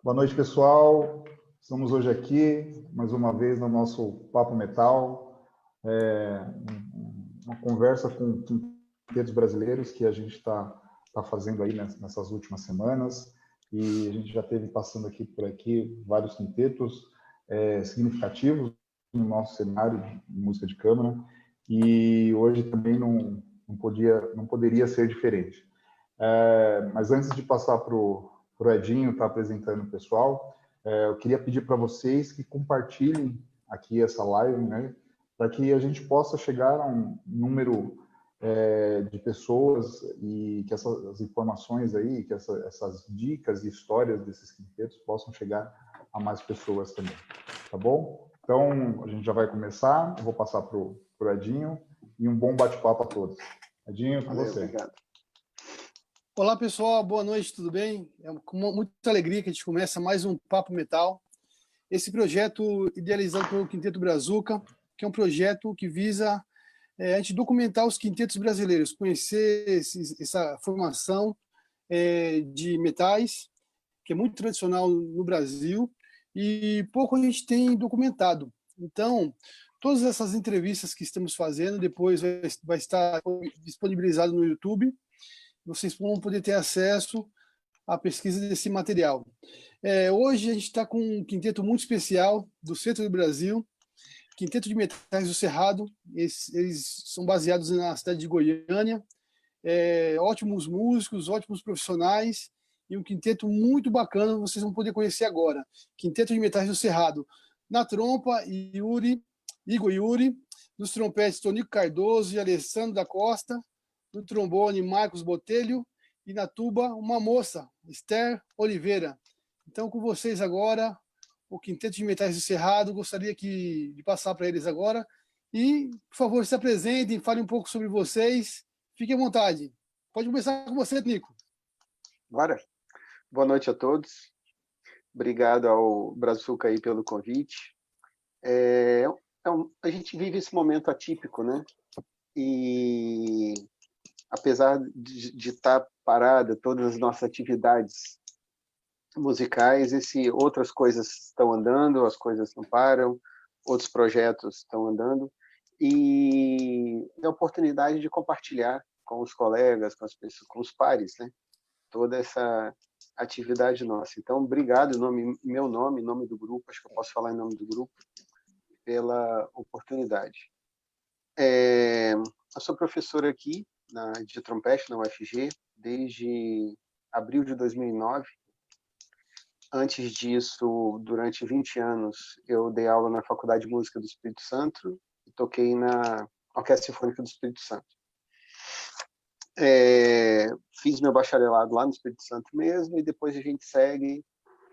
Boa noite, pessoal. Estamos hoje aqui, mais uma vez, no nosso Papo Metal, uma conversa com quintetos brasileiros que a gente está fazendo aí nessas últimas semanas, e a gente já teve passando por aqui vários quintetos significativos no nosso cenário de música de câmara, e hoje também não poderia ser diferente. Mas antes de passar para o Edinho estar apresentando o pessoal, eu queria pedir para vocês que compartilhem aqui essa live, né, para que a gente possa chegar a um número de pessoas e que essas informações aí, que essas dicas e histórias desses quintetos possam chegar a mais pessoas também, tá bom? Então, a gente já vai começar, eu vou passar para o Edinho, e um bom bate-papo a todos. Edinho, com você. Obrigado. Olá, pessoal, boa noite, tudo bem? É com muita alegria que a gente começa mais um Papo Metal. Esse projeto idealizado pelo Quinteto Brazuca, que é um projeto que visa a gente documentar os quintetos brasileiros, conhecer essa formação de metais, que é muito tradicional no Brasil, e pouco a gente tem documentado. Então, todas essas entrevistas que estamos fazendo, depois vai estar disponibilizado no YouTube. Vocês vão poder ter acesso à pesquisa desse material. Hoje a gente está com um quinteto muito especial do centro do Brasil, Quinteto de Metais do Cerrado. Eles são baseados na cidade de Goiânia, ótimos músicos, ótimos profissionais, e um quinteto muito bacana, vocês vão poder conhecer agora. Quinteto de Metais do Cerrado. Na trompa, Igor Yuri, nos trompetes, Tonico Cardoso e Alessandro da Costa, no trombone, Marcos Botelho, e na tuba, uma moça, Esther Oliveira. Então, com vocês agora, o Quinteto de Metais do Cerrado, gostaria de passar para eles agora. E, por favor, se apresentem, falem um pouco sobre vocês. Fiquem à vontade. Pode começar com você, Nico. Bora. Boa noite a todos. Obrigado ao Brazuca aí pelo convite. A gente vive esse momento atípico, né? E apesar de estar parada todas as nossas atividades musicais, outras coisas estão andando, as coisas não param, outros projetos estão andando, e é a oportunidade de compartilhar com os colegas, com as pessoas, com os pares, né? Toda essa atividade nossa. Então, obrigado, meu nome, em nome do grupo, acho que eu posso falar em nome do grupo, pela oportunidade. Eu sou professor aqui de trompete na UFG desde abril de 2009. Antes disso, durante 20 anos, eu dei aula na Faculdade de Música do Espírito Santo e toquei na Orquestra Sinfônica do Espírito Santo. Fiz meu bacharelado lá no Espírito Santo mesmo, e depois a gente segue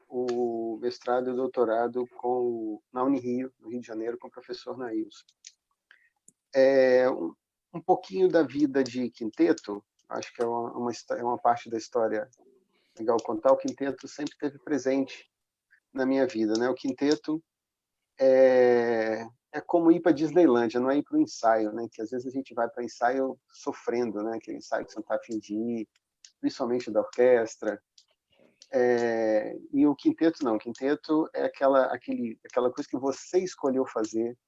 o mestrado e o doutorado na Unirio, no Rio de Janeiro, com o professor Nailson. Um pouquinho da vida de quinteto, acho que é uma parte da história legal contar. O quinteto sempre esteve presente na minha vida, né? O quinteto é como ir para Disneylândia, não é ir para o ensaio, né? Que às vezes a gente vai para ensaio sofrendo, né? Aquele ensaio que você não está a fim de ir, principalmente da orquestra. E o quinteto não. O quinteto é aquela coisa que você escolheu fazer.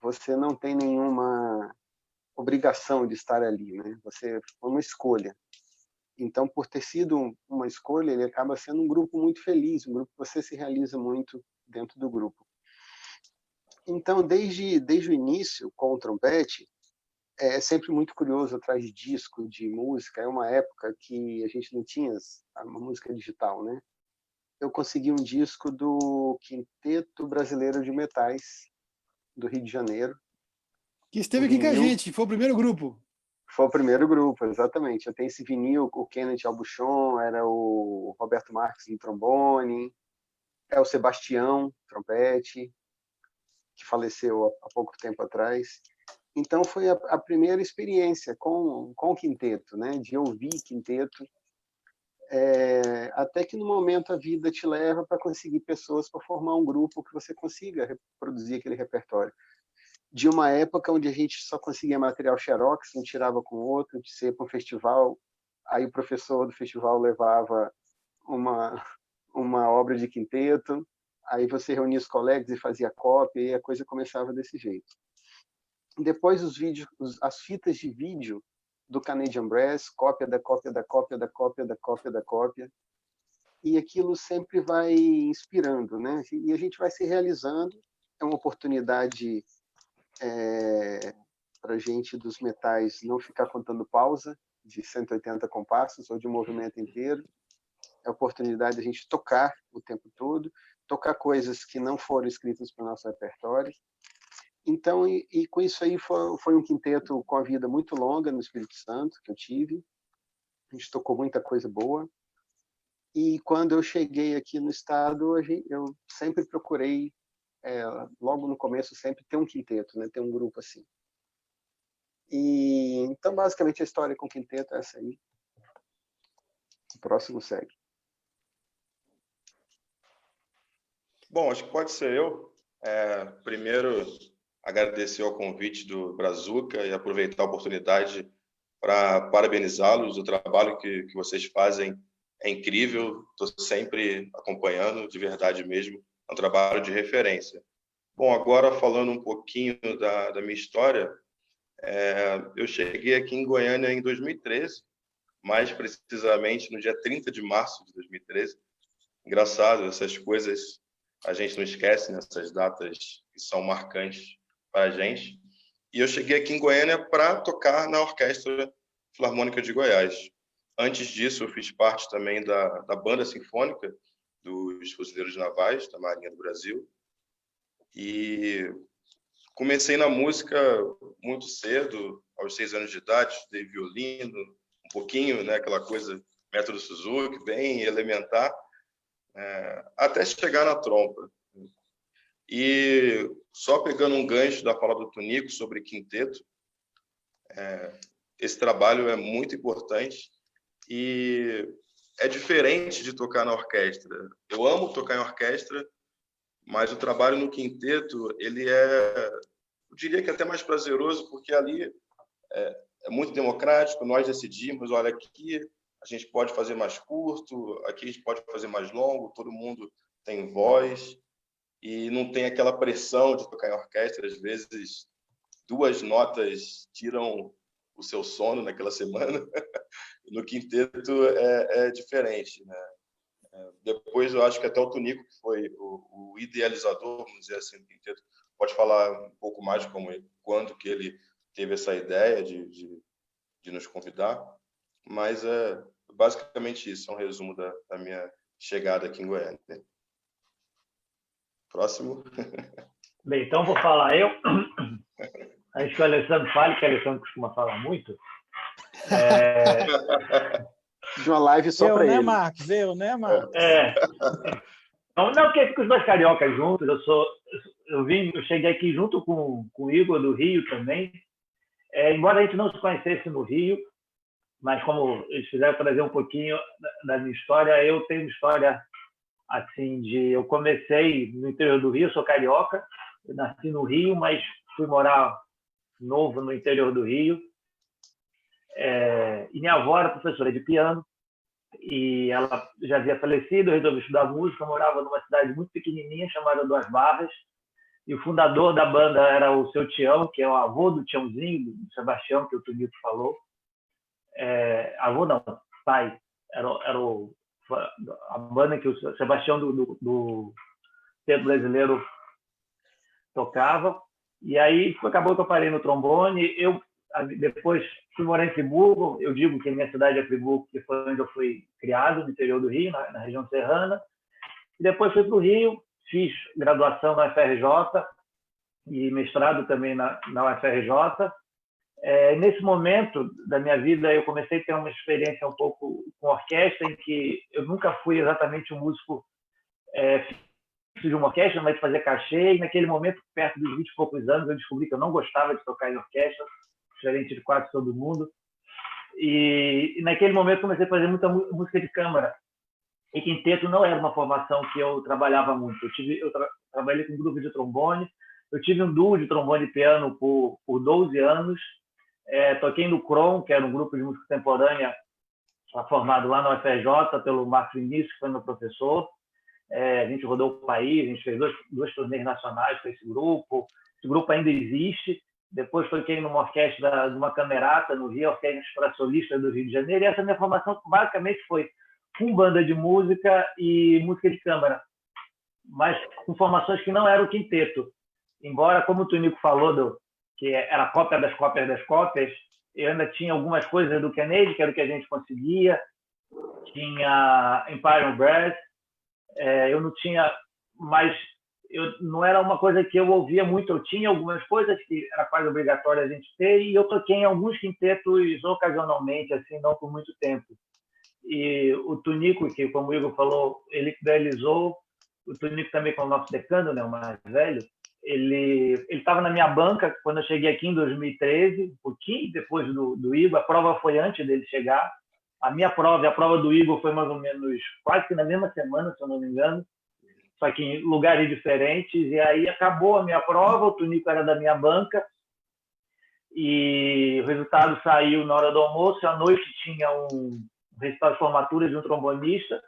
Você não tem nenhuma obrigação de estar ali, né? Foi uma escolha. Então, por ter sido uma escolha, ele acaba sendo um grupo muito feliz, um grupo que você se realiza muito dentro do grupo. Então, desde o início, com o trompete, é sempre muito curioso atrás de disco, de música. É uma época que a gente não tinha uma música digital, né? Eu consegui um disco do Quinteto Brasileiro de Metais, do Rio de Janeiro. Que esteve aqui com a gente, foi o primeiro grupo. Foi o primeiro grupo, exatamente. Eu tenho esse vinil, o Kenneth Albuchon, era o Roberto Marques no trombone, o Sebastião, trompete, que faleceu há pouco tempo atrás. Então foi a primeira experiência com o quinteto, né? De ouvir quinteto, até que no momento a vida te leva para conseguir pessoas para formar um grupo que você consiga reproduzir aquele repertório. De uma época onde a gente só conseguia material xerox, um tirava com o outro, de ser para um festival, aí o professor do festival levava uma obra de quinteto, aí você reunia os colegas e fazia cópia, e a coisa começava desse jeito. Depois as fitas de vídeo do Canadian Brass, cópia da cópia da cópia da cópia da cópia da cópia, e aquilo sempre vai inspirando, né? E a gente vai se realizando. É uma oportunidade para a gente dos metais não ficar contando pausa de 180 compassos ou de movimento inteiro. É a oportunidade de a gente tocar o tempo todo, tocar coisas que não foram escritas para o nosso repertório. Então, e com isso aí foi um quinteto com a vida muito longa no Espírito Santo, que eu tive. A gente tocou muita coisa boa. E quando eu cheguei aqui no estado, eu sempre procurei, logo no começo, sempre ter um quinteto, né? Ter um grupo assim. E então, basicamente, a história com o quinteto é essa aí. O próximo segue. Bom, acho que pode ser eu. Primeiro, agradecer o convite do Brazuca e aproveitar a oportunidade para parabenizá-los. O trabalho que vocês fazem é incrível, estou sempre acompanhando, de verdade mesmo, é um trabalho de referência. Bom, agora falando um pouquinho da minha história, eu cheguei aqui em Goiânia em 2013, mais precisamente no dia 30 de março de 2013. Engraçado, essas coisas a gente não esquece, nessas datas que são marcantes para a gente. E eu cheguei aqui em Goiânia para tocar na Orquestra Filarmônica de Goiás. Antes disso, eu fiz parte também da Banda Sinfônica dos Fuzileiros Navais, da Marinha do Brasil. E comecei na música muito cedo, aos 6 anos de idade, estudei violino, um pouquinho, né, aquela coisa, método Suzuki, bem elementar, até chegar na trompa. E só pegando um gancho da fala do Tonico sobre quinteto, esse trabalho é muito importante e é diferente de tocar na orquestra. Eu amo tocar em orquestra, mas o trabalho no quinteto, ele eu diria que até mais prazeroso, porque ali é muito democrático, nós decidimos, olha, aqui a gente pode fazer mais curto, aqui a gente pode fazer mais longo, todo mundo tem voz, e não tem aquela pressão de tocar em orquestra. Às vezes, 2 notas tiram o seu sono naquela semana. No quinteto é diferente, né? Depois, eu acho que até o Tonico, que foi o idealizador, vamos dizer assim, do quinteto, pode falar um pouco mais de quando que ele teve essa ideia de nos convidar. Mas é basicamente isso, é um resumo da minha chegada aqui em Goiânia. Próximo. Bem, então vou falar eu. Acho que o Alessandro fale, que o Alessandro costuma falar muito. De uma live só para ele. Eu, né, Marcos? Não, porque fica os 2 cariocas juntos. Eu cheguei aqui junto com o Igor do Rio também. Embora a gente não se conhecesse no Rio, mas como eles fizeram trazer um pouquinho da minha história, eu tenho uma história assim eu comecei no interior do Rio, sou carioca, eu nasci no Rio, mas fui morar novo no interior do Rio. E minha avó era professora de piano e ela já havia falecido. Eu resolvi estudar música. Eu morava numa cidade muito pequenininha chamada Duas Barras, e o fundador da banda era o seu Tião, que é o avô do Tiãozinho, do Sebastião, que o Tonito falou. Avô não, pai. Era a banda que o Sebastião do Teatro Brasileiro tocava. E aí acabou que eu parei no trombone. Eu depois fui morar em Friburgo. Eu digo que a minha cidade é Friburgo, que foi onde eu fui criado, no interior do Rio, na região serrana. E depois fui para o Rio, fiz graduação na UFRJ e mestrado também na UFRJ. Nesse momento da minha vida, eu comecei a ter uma experiência um pouco com orquestra, em que eu nunca fui exatamente um músico fixo de uma orquestra, mas de fazer cachê. E naquele momento, perto dos 20 e poucos anos, eu descobri que eu não gostava de tocar em orquestra, diferente de quase todo mundo. E naquele momento, comecei a fazer muita música de câmara. E quinteto não era uma formação que eu trabalhava muito. Eu trabalhei com um grupo de trombone, eu tive um duo de trombone e piano por 12 anos. Toquei no CROM, que era um grupo de música contemporânea formado lá na UFRJ pelo Marcos Vinícius, que foi meu professor. A gente rodou o país, a gente fez duas turnês nacionais com esse grupo. Esse grupo ainda existe. Depois toquei numa orquestra de uma camerata no Rio, Orquestra Solista do Rio de Janeiro. E essa minha formação basicamente foi com banda de música e música de câmara, mas com formações que não eram o quinteto. Embora, como o Tunico falou, que era a cópia das cópias das cópias, eu ainda tinha algumas coisas do Kennedy, que era o que a gente conseguia. Tinha Empire Brass. Eu não tinha mais... não era uma coisa que eu ouvia muito. Eu tinha algumas coisas que era quase obrigatório a gente ter, e eu toquei em alguns quintetos ocasionalmente, assim, não por muito tempo. E o Tunico, que, como o Igor falou, ele idealizou, o Tunico também, como nosso decano, né, o mais velho, ele estava na minha banca quando eu cheguei aqui em 2013, um pouquinho depois do Igor. A prova foi antes dele chegar. A minha prova e a prova do Igor foi mais ou menos quase que na mesma semana, se eu não me engano, só que em lugares diferentes. E aí acabou a minha prova, o Tunico era da minha banca, e o resultado saiu na hora do almoço. À noite tinha um recital de formatura de um trombonista.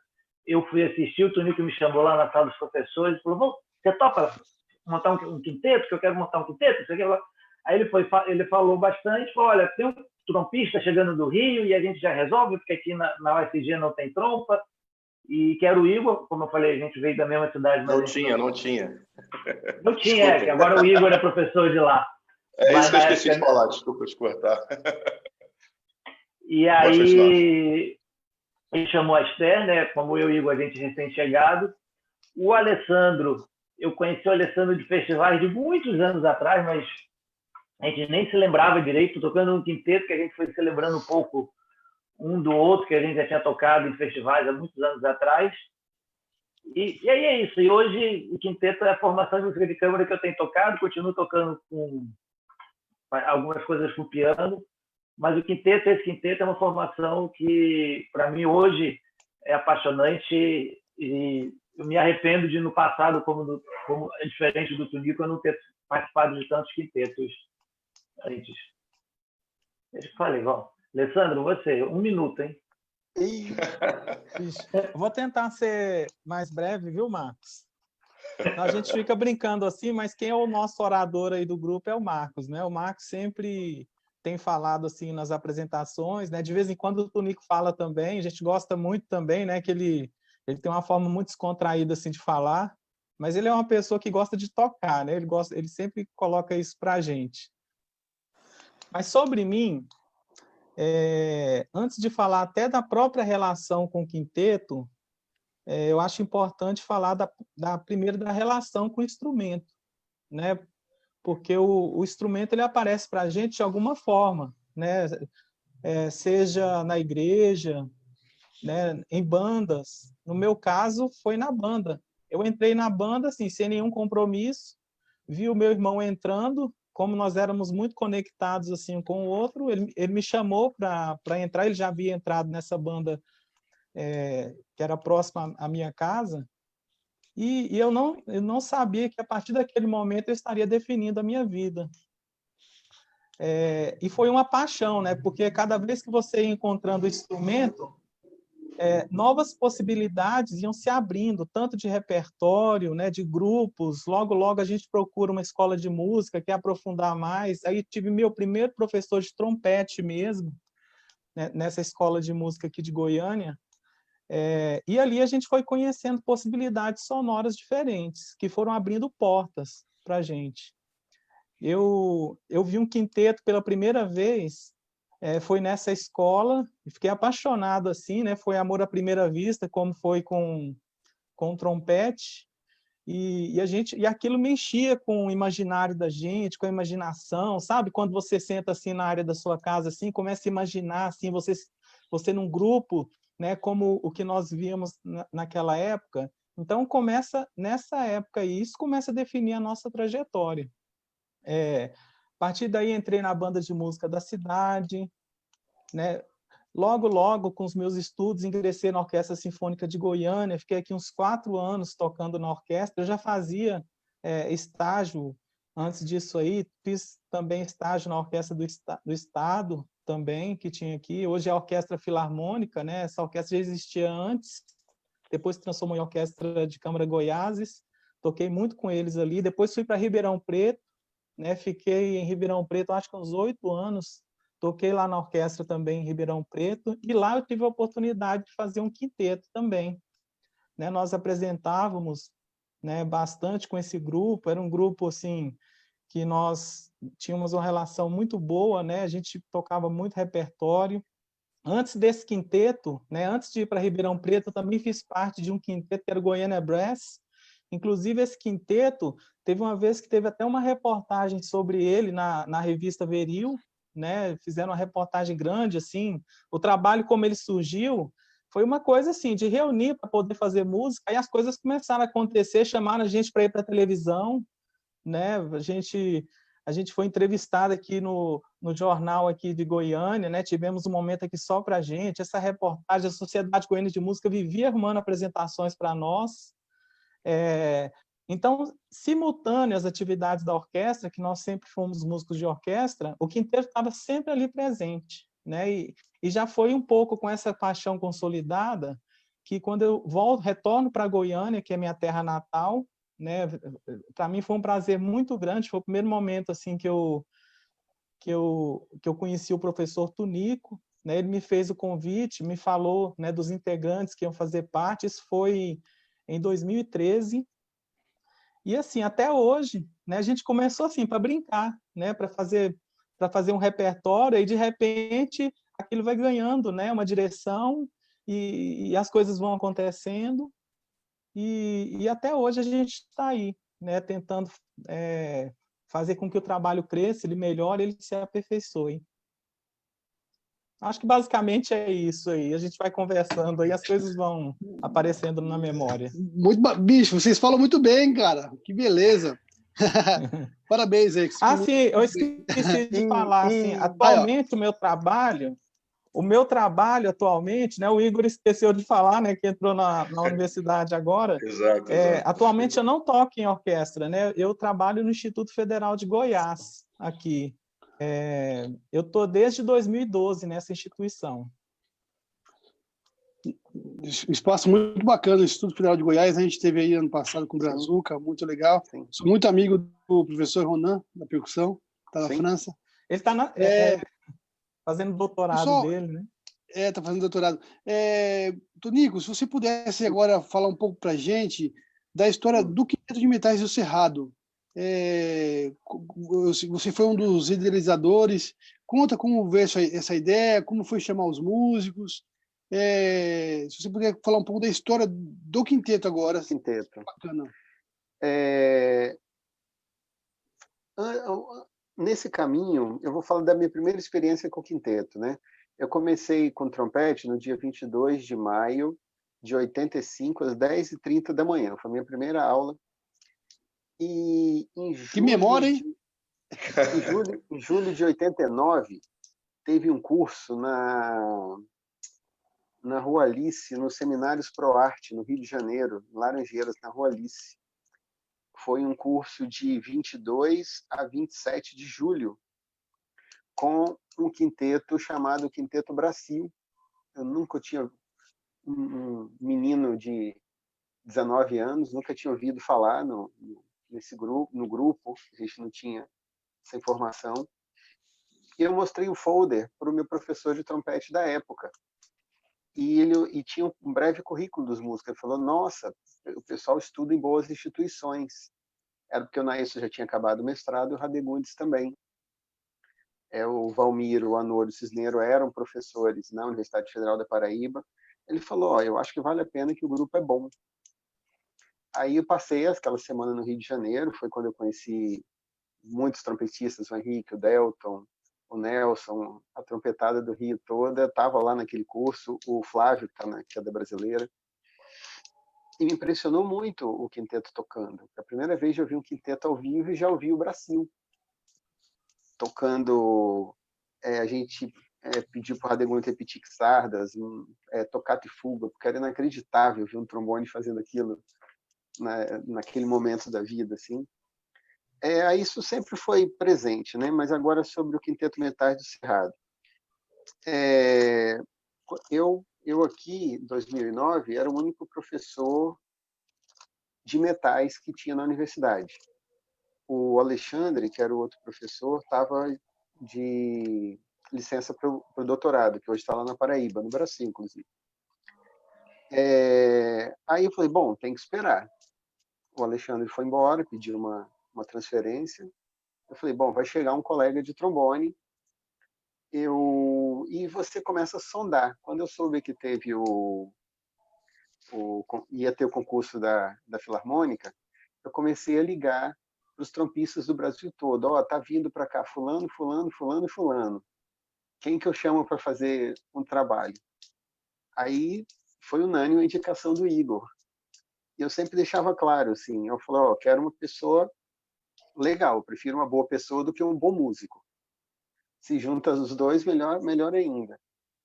Eu fui assistir, o Tunico me chamou lá na sala dos professores e falou: você topa montar um quinteto? Que eu quero montar um quinteto? Aí ele falou bastante, falou: olha, tem um trompista chegando do Rio e a gente já resolve, porque aqui na UFG não tem trompa. E que era o Igor, como eu falei, a gente veio da mesma cidade. Não tinha. Não tinha, que agora o Igor é professor de lá. Isso que eu esqueci de falar, desculpa te cortar. E aí ele chamou a Esther, né? Como eu e o Igor, a gente recém-chegado. O Alessandro, eu conheci o Alessandro de festivais de muitos anos atrás, mas a gente nem se lembrava direito, tocando um quinteto que a gente foi celebrando um pouco um do outro, que a gente já tinha tocado em festivais há muitos anos atrás. E aí é isso. E hoje o quinteto é a formação de música de câmara que eu tenho tocado, continuo tocando com algumas coisas com piano, mas esse quinteto é uma formação que, para mim, hoje é apaixonante, e eu me arrependo de, no passado, como é diferente do Tunico, eu não ter participado de tantos quintetos antes. Deixa eu falar igual. Alessandro, você, 1 minuto, hein? Eu vou tentar ser mais breve, viu, Marcos? A gente fica brincando assim, mas quem é o nosso orador aí do grupo é o Marcos, né? O Marcos sempre tem falado assim nas apresentações, né? De vez em quando o Tunico fala também, a gente gosta muito também, né? Que ele tem uma forma muito descontraída assim de falar, mas ele é uma pessoa que gosta de tocar, né? Ele sempre coloca isso pra gente. Mas sobre mim, antes de falar até da própria relação com o quinteto, eu acho importante falar primeiro da relação com o instrumento, né? Porque o instrumento ele aparece para a gente de alguma forma, né? Seja na igreja, né? Em bandas. No meu caso, foi na banda. Eu entrei na banda assim, sem nenhum compromisso, vi o meu irmão entrando, como nós éramos muito conectados assim com o outro, ele me chamou para entrar. Ele já havia entrado nessa banda que era próxima à minha casa, e eu não sabia que a partir daquele momento eu estaria definindo a minha vida. E foi uma paixão, né? Porque cada vez que você ia encontrando o instrumento, novas possibilidades iam se abrindo, tanto de repertório, né, de grupos. Logo a gente procura uma escola de música, quer aprofundar mais. Aí tive meu primeiro professor de trompete mesmo, né, nessa escola de música aqui de Goiânia. E ali a gente foi conhecendo possibilidades sonoras diferentes, que foram abrindo portas para a gente. Eu vi um quinteto pela primeira vez, foi nessa escola, e fiquei apaixonado assim, né? Foi amor à primeira vista, como foi com o trompete, e aquilo me enchia com o imaginário da gente, com a imaginação, sabe? Quando você senta assim na área da sua casa, assim, começa a imaginar assim, você num grupo, né? Como o que nós víamos naquela época. Então começa nessa época, e isso começa a definir a nossa trajetória. A partir daí entrei na banda de música da cidade, né? Logo, com os meus estudos, ingressei na Orquestra Sinfônica de Goiânia, fiquei aqui uns 4 anos tocando na orquestra. Eu já fazia estágio antes disso aí, fiz também estágio na Orquestra do Estado, também, que tinha aqui. Hoje é a Orquestra Filarmônica, né? Essa orquestra já existia antes, depois se transformou em Orquestra de Câmara Goiáses, toquei muito com eles ali. Depois fui para Ribeirão Preto, né? Fiquei em Ribeirão Preto, acho que uns 8 anos. Toquei lá na orquestra também em Ribeirão Preto, e lá eu tive a oportunidade de fazer um quinteto também, né? Nós apresentávamos, né, bastante com esse grupo, era um grupo assim que nós tínhamos uma relação muito boa, né? A gente tocava muito repertório. Antes desse quinteto, né, antes de ir para Ribeirão Preto, eu também fiz parte de um quinteto que era o Goiânia Brass. Inclusive, esse quinteto, teve uma vez que teve até uma reportagem sobre ele na revista Veril, né? Fizeram uma reportagem grande, assim, o trabalho como ele surgiu, foi uma coisa assim, de reunir para poder fazer música, aí as coisas começaram a acontecer, chamaram a gente para ir para a televisão, né? A gente foi entrevistado aqui no jornal aqui de Goiânia, né? Tivemos um momento aqui só para a gente, essa reportagem, a Sociedade Goiana de Música vivia arrumando apresentações para nós. Então, simultâneo às atividades da orquestra, que nós sempre fomos músicos de orquestra, o quinteto estava sempre ali presente, né? E já foi um pouco com essa paixão consolidada que quando eu retorno para Goiânia, que é minha terra natal, né? Para mim foi um prazer muito grande, foi o primeiro momento assim que eu conheci o professor Tunico, né? Ele me fez o convite, me falou, né, dos integrantes que iam fazer parte, isso foi em 2013. E assim, até hoje, né, a gente começou assim para brincar, né, para fazer um repertório, e de repente aquilo vai ganhando, né, uma direção, e as coisas vão acontecendo, e até hoje a gente está aí, né, tentando fazer com que o trabalho cresça, ele melhore, ele se aperfeiçoe. Acho que basicamente é isso aí. A gente vai conversando aí, as coisas vão aparecendo na memória. Bicho, vocês falam muito bem, cara. Que beleza. Parabéns aí. Sim, eu esqueci de falar, assim, atualmente o meu trabalho atualmente, né, o Igor esqueceu de falar, né, que entrou na universidade agora. Exato. Atualmente eu não toco em orquestra, né, eu trabalho no Instituto Federal de Goiás, aqui. Eu estou desde 2012 nessa instituição. Espaço muito bacana, o Instituto Federal de Goiás. A gente esteve aí ano passado com o Brazuca, muito legal. Sim. Sou muito amigo do professor Ronan, da percussão, está na França. Ele está fazendo doutorado pessoal, dele, né? Está fazendo doutorado. Tonico, se você pudesse agora falar um pouco para a gente da história do Quinteto de Metais do Cerrado. Você foi um dos idealizadores. Conta como veio essa ideia, como foi chamar os músicos. Se você puder falar um pouco da história do quinteto agora. Quinteto. Bacana. Nesse caminho, eu vou falar da minha primeira experiência com o quinteto, né? Eu comecei com trompete no dia 22 de maio de 85, às 10h30 da manhã. Foi a minha primeira aula. E em julho, que memória, hein? Em julho de 89, teve um curso na Rua Alice, nos Seminários ProArte, no Rio de Janeiro, em Laranjeiras, na Rua Alice. Foi um curso de 22 a 27 de julho, com um quinteto chamado Quinteto Brasil. Eu nunca tinha, um menino de 19 anos, nunca tinha ouvido falar nesse grupo, no grupo, a gente não tinha essa informação. E eu mostrei o folder para o meu professor de trompete da época. E tinha um breve currículo dos músicos. Ele falou, nossa, o pessoal estuda em boas instituições. Era porque o Naísso já tinha acabado o mestrado e o Radegundes também. O Valmir, o Anor e o Cisneiro eram professores na Universidade Federal da Paraíba. Ele falou, eu acho que vale a pena, que o grupo é bom. Aí eu passei aquela semana no Rio de Janeiro, foi quando eu conheci muitos trompetistas, o Henrique, o Delton, o Nelson, a trompetada do Rio toda, estava lá naquele curso, o Flávio, que é da Brasileira, e me impressionou muito o quinteto tocando. A primeira vez eu vi um quinteto ao vivo e já ouvi o Brasil tocando. A gente pediu para o Radegundes repetir Sardas, Toccata e Fuga, porque era inacreditável ver um trombone fazendo aquilo naquele momento da vida, assim. Isso sempre foi presente, né? Mas agora sobre o Quinteto Metais do Cerrado. Eu eu aqui, em 2009, era o único professor de metais que tinha na universidade. O Alexandre, que era o outro professor, estava de licença para o doutorado, que hoje está lá na Paraíba, no Brasil, inclusive. Aí eu falei, bom, tem que esperar. O Alexandre foi embora, pediu uma transferência. Eu falei, bom, vai chegar um colega de trombone, e você começa a sondar. Quando eu soube que teve ia ter o concurso da Filarmônica, eu comecei a ligar para os trompistas do Brasil todo. Ó, tá vindo para cá fulano, fulano, fulano e fulano. Quem que eu chamo para fazer um trabalho? Aí foi unânime a indicação do Igor. E eu sempre deixava claro, assim, eu falei, ó, quero uma pessoa legal, eu prefiro uma boa pessoa do que um bom músico. Se junta os dois, melhor ainda.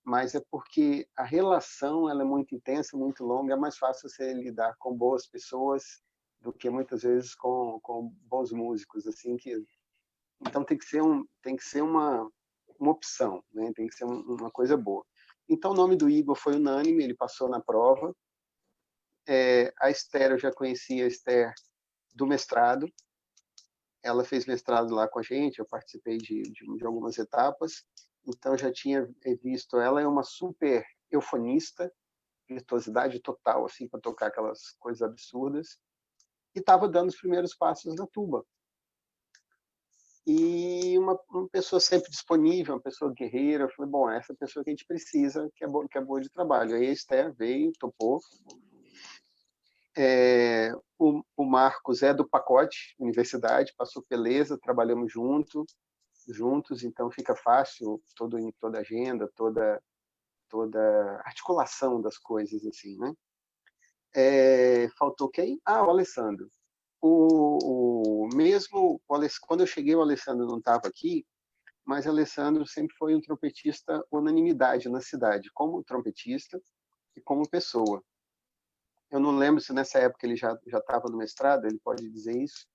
Mas é porque a relação ela é muito intensa, muito longa, é mais fácil você lidar com boas pessoas do que muitas vezes com bons músicos, assim que então tem que ser uma opção, né? Tem que ser uma coisa boa. Então o nome do Igor foi unânime, ele passou na prova. A Esther, eu já conhecia a Esther do mestrado. Ela fez mestrado lá com a gente, eu participei de algumas etapas. Então já tinha visto, ela é uma super eufonista, virtuosidade total assim para tocar aquelas coisas absurdas, e estava dando os primeiros passos na tuba. E uma pessoa sempre disponível, uma pessoa guerreira. Eu falei, bom, essa pessoa que a gente precisa, que é boa de trabalho. Aí a Esther veio, topou. O Marcos é do pacote universidade, passou beleza, trabalhamos juntos, então fica fácil toda agenda, toda articulação das coisas, assim, né? Faltou quem? O Alessandro. Quando eu cheguei, o Alessandro não estava aqui, mas o Alessandro sempre foi um trompetista unanimidade na cidade, como trompetista e como pessoa. Eu não lembro se nessa época ele já estava no mestrado, ele pode dizer isso,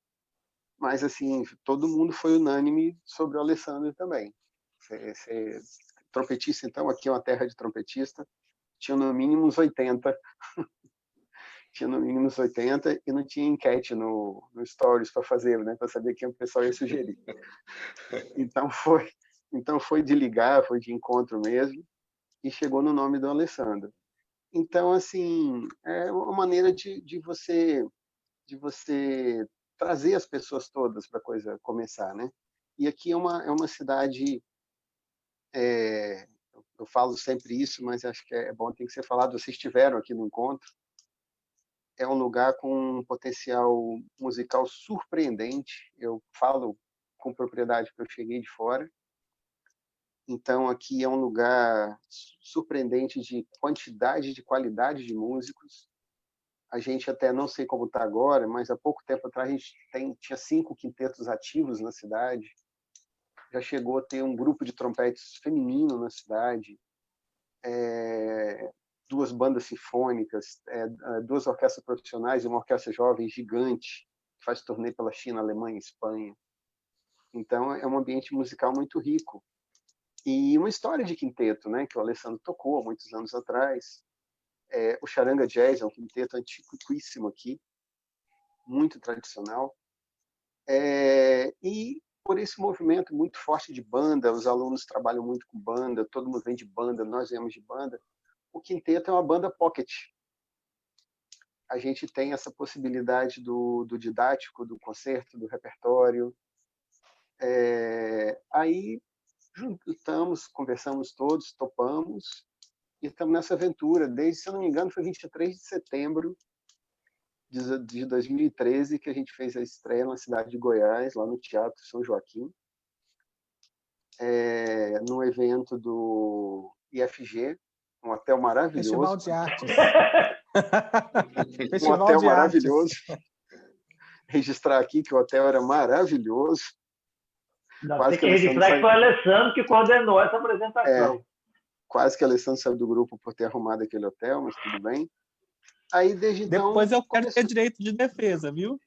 mas assim, todo mundo foi unânime sobre o Alessandro também. Trompetista, então, aqui é uma terra de trompetista, tinha no mínimo uns 80. Tinha no mínimo uns 80 e não tinha enquete no Stories para fazer, né, para saber quem o pessoal ia sugerir. Então foi de ligar, foi de encontro mesmo, e chegou no nome do Alessandro. Então, assim, é uma maneira de você trazer as pessoas todas para a coisa começar, né? E aqui é uma cidade, eu falo sempre isso, mas acho que é bom, tem que ser falado, vocês estiveram aqui no encontro, é um lugar com um potencial musical surpreendente. Eu falo com propriedade porque eu cheguei de fora. Então, aqui é um lugar surpreendente de quantidade, de qualidade de músicos. A gente até não sei como está agora, mas há pouco tempo atrás a gente tinha 5 quintetos ativos na cidade. Já chegou a ter um grupo de trompetes feminino na cidade. 2 bandas sinfônicas, 2 orquestras profissionais e uma orquestra jovem gigante, que faz turnê pela China, Alemanha e Espanha. Então, é um ambiente musical muito rico. E uma história de quinteto, né, que o Alessandro tocou há muitos anos atrás. O Charanga Jazz é um quinteto antiquíssimo aqui, muito tradicional. E por esse movimento muito forte de banda, os alunos trabalham muito com banda, todo mundo vem de banda, nós viemos de banda. O quinteto é uma banda pocket. A gente tem essa possibilidade do didático, do concerto, do repertório. Aí juntamos, conversamos todos, topamos e estamos nessa aventura desde, se eu não me engano, foi 23 de setembro de 2013 que a gente fez a estreia na cidade de Goiás, lá no Teatro São Joaquim, num evento do IFG, um hotel maravilhoso. Festival de Artes. Um hotel maravilhoso. Registrar aqui que o hotel era maravilhoso. Não, tem que registrar que foi o Alessandro que coordenou essa apresentação. Quase que o Alessandro saiu do grupo por ter arrumado aquele hotel, mas tudo bem. Aí, desde então... Depois eu quero ter direito de defesa, viu?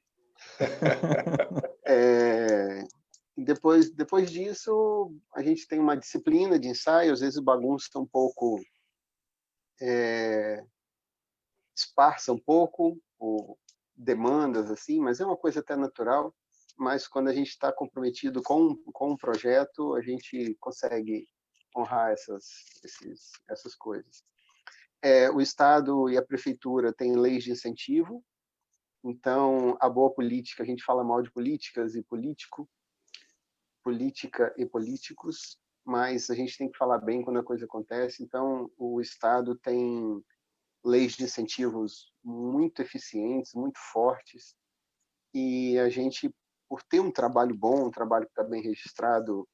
Depois disso, a gente tem uma disciplina de ensaio, às vezes bagunça um pouco esparsa um pouco, ou demandas assim, mas é uma coisa até natural. Mas quando a gente está comprometido com um projeto, a gente consegue honrar essas coisas. O Estado e a Prefeitura têm leis de incentivo, então a boa política, a gente fala mal de políticas e política e políticos, mas a gente tem que falar bem quando a coisa acontece. Então o Estado tem leis de incentivos muito eficientes, muito fortes, e a gente, por ter um trabalho bom, um trabalho que está bem registrado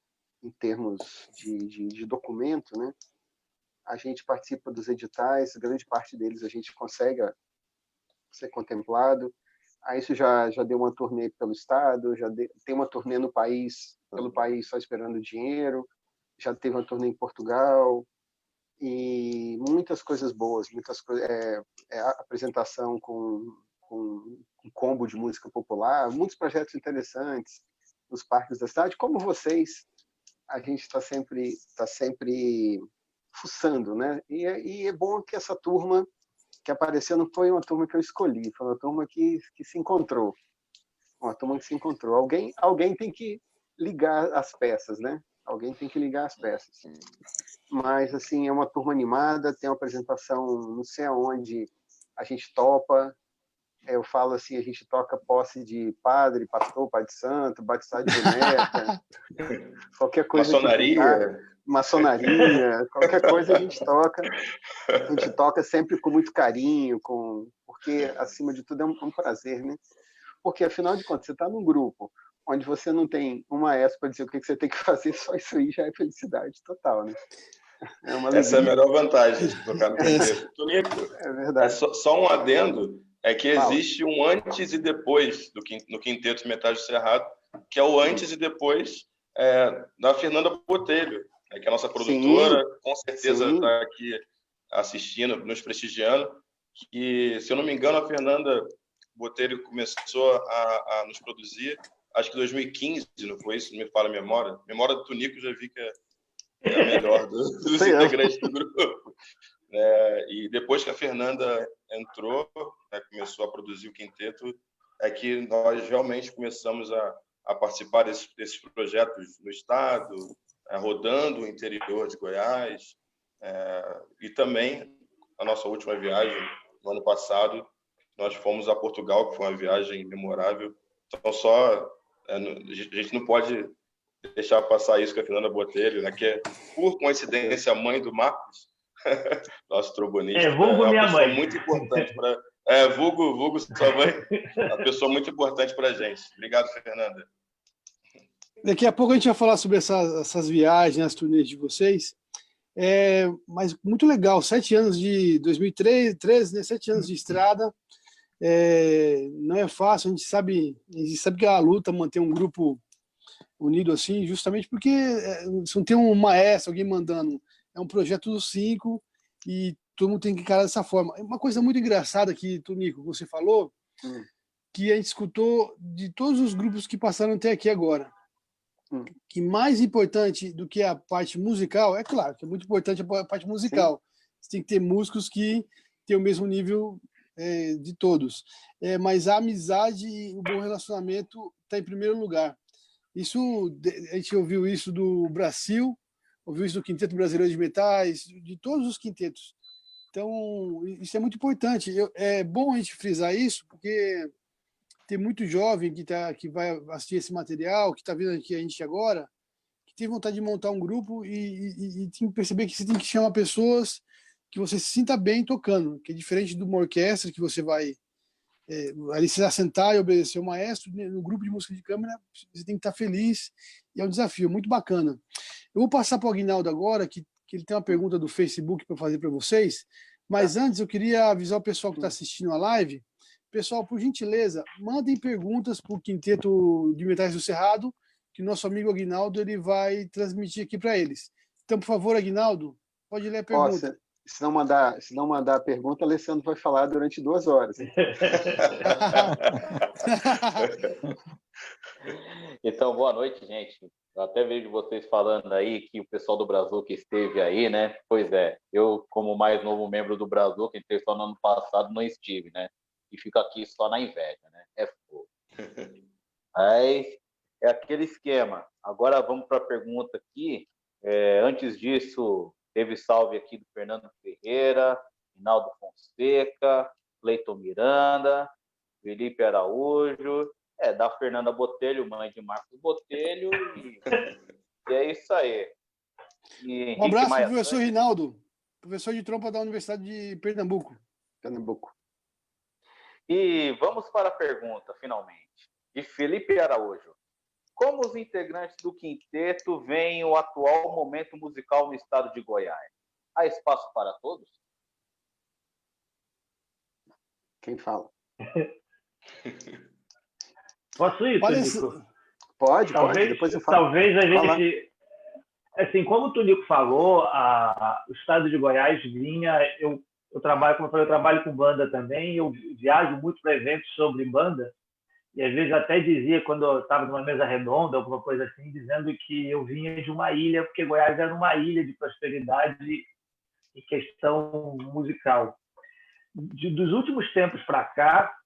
em termos de documento, né? A gente participa dos editais, grande parte deles a gente consegue ser contemplado. Aí isso já deu uma turnê pelo estado, tem uma turnê no país, pelo país só esperando dinheiro, já teve uma turnê em Portugal, e muitas coisas boas, apresentação com um combo de música popular, muitos projetos interessantes nos parques da cidade, como vocês, a gente está sempre fuçando, né? E é bom que essa turma que apareceu não foi uma turma que eu escolhi, foi uma turma que se encontrou. Uma turma que se encontrou. Alguém tem que ligar as peças, né? Alguém tem que ligar as peças. Mas, assim, é uma turma animada, tem uma apresentação não sei aonde, a gente topa. Eu falo assim, a gente toca posse de padre, pastor, pai de santo, batizado de boneca, qualquer coisa. Maçonaria, qualquer coisa a gente toca. A gente toca sempre com muito carinho, porque, acima de tudo, é um prazer, né? Porque, afinal de contas, você está num grupo onde você não tem um maestro para dizer o que você tem que fazer, só isso aí já é felicidade total, né? Essa é a melhor vantagem de tocar no quinteto. Tonico, é verdade. Só um adendo, é que existe um antes e depois no Quinteto Metade do Cerrado, que é o antes e depois da Fernanda Botelho, que é a nossa produtora, com certeza está aqui assistindo, nos prestigiando, que, se eu não me engano, a Fernanda Botelho começou a nos produzir, acho que em 2015, não foi isso? Não me falha a memória. A memória do Tonico já vi que é a melhor dos integrantes do grupo. E depois que a Fernanda entrou, começou a produzir o quinteto, é que nós realmente começamos a participar desses projetos no estado, rodando o interior de Goiás, e também a nossa última viagem, no ano passado, nós fomos a Portugal, que foi uma viagem memorável. Então, a gente não pode deixar passar isso com a Fernanda Botelho, né, que é, por coincidência, a mãe do Marcos, nosso trombonista. Vulgo minha mãe. Muito importante para... vulgo sua mãe, uma pessoa muito importante para a gente. Obrigado, Fernanda. Daqui a pouco a gente vai falar sobre essas viagens, as turnês de vocês. Mas muito legal, 7 anos de 2013, né, 7 anos de estrada. Não é fácil, a gente sabe que é a luta manter um grupo unido assim, justamente porque se não tem um maestro, alguém mandando, é um projeto dos 5 e todo mundo tem que encarar dessa forma. Uma coisa muito engraçada que, Tonico, você falou, que a gente escutou de todos os grupos que passaram até aqui agora, que mais importante do que a parte musical, é claro que é muito importante a parte musical. Sim. Você tem que ter músicos que têm o mesmo nível de todos. Mas a amizade e o bom relacionamento está em primeiro lugar. Isso, a gente ouviu isso do Brasil, ouviu isso do Quinteto Brasileiro de Metais, de todos os quintetos. Então, isso é muito importante. É bom a gente frisar isso, porque tem muito jovem que vai assistir esse material, que está vendo aqui a gente agora, que tem vontade de montar um grupo e tem que perceber que você tem que chamar pessoas que você se sinta bem tocando, que é diferente de uma orquestra que você vai ali se assentar e obedecer o maestro. No grupo de música de câmara você tem que estar feliz, e é um desafio muito bacana. Eu vou passar para o Aguinaldo agora, que ele tem uma pergunta do Facebook para fazer para vocês, mas antes eu queria avisar o pessoal que está assistindo a live. Pessoal, por gentileza, mandem perguntas para o Quinteto de Metais do Cerrado, que nosso amigo Aguinaldo ele vai transmitir aqui para eles. Então, por favor, Aguinaldo, pode ler a pergunta. Se não mandar a pergunta, Alessandro vai falar durante 2 horas. Então, boa noite, gente. Eu até vejo vocês falando aí que o pessoal do Brazuca esteve aí, né? Pois é, eu, como mais novo membro do Brazuca, entrei só no ano passado, não estive, né? E fico aqui só na inveja, né? É fogo. Aí, é aquele esquema. Agora vamos para a pergunta aqui. Antes disso, teve salve aqui do Fernando Ferreira, Rinaldo Fonseca, Cleiton Miranda, Felipe Araújo, da Fernanda Botelho, mãe de Marcos Botelho, e é isso aí. E Um Henrique abraço para Maia o professor Santos. Rinaldo, professor de trompa da Universidade de Pernambuco. Pernambuco. E vamos para a pergunta, finalmente, de Felipe Araújo. Como os integrantes do quinteto veem o atual momento musical no estado de Goiás? Há espaço para todos? Quem fala? Posso ir, Olha, Tonico? Pode, Talvez, depois eu falo. talvez a Fala. gente... Assim, como o Tonico falou, o estado de Goiás vinha... Eu trabalho, como eu falei, eu trabalho com banda também, eu viajo muito para eventos sobre banda, e às vezes até dizia, quando eu estava numa mesa redonda, alguma coisa assim, dizendo que eu vinha de uma ilha, porque Goiás era uma ilha de prosperidade em questão musical. Dos últimos tempos para cá,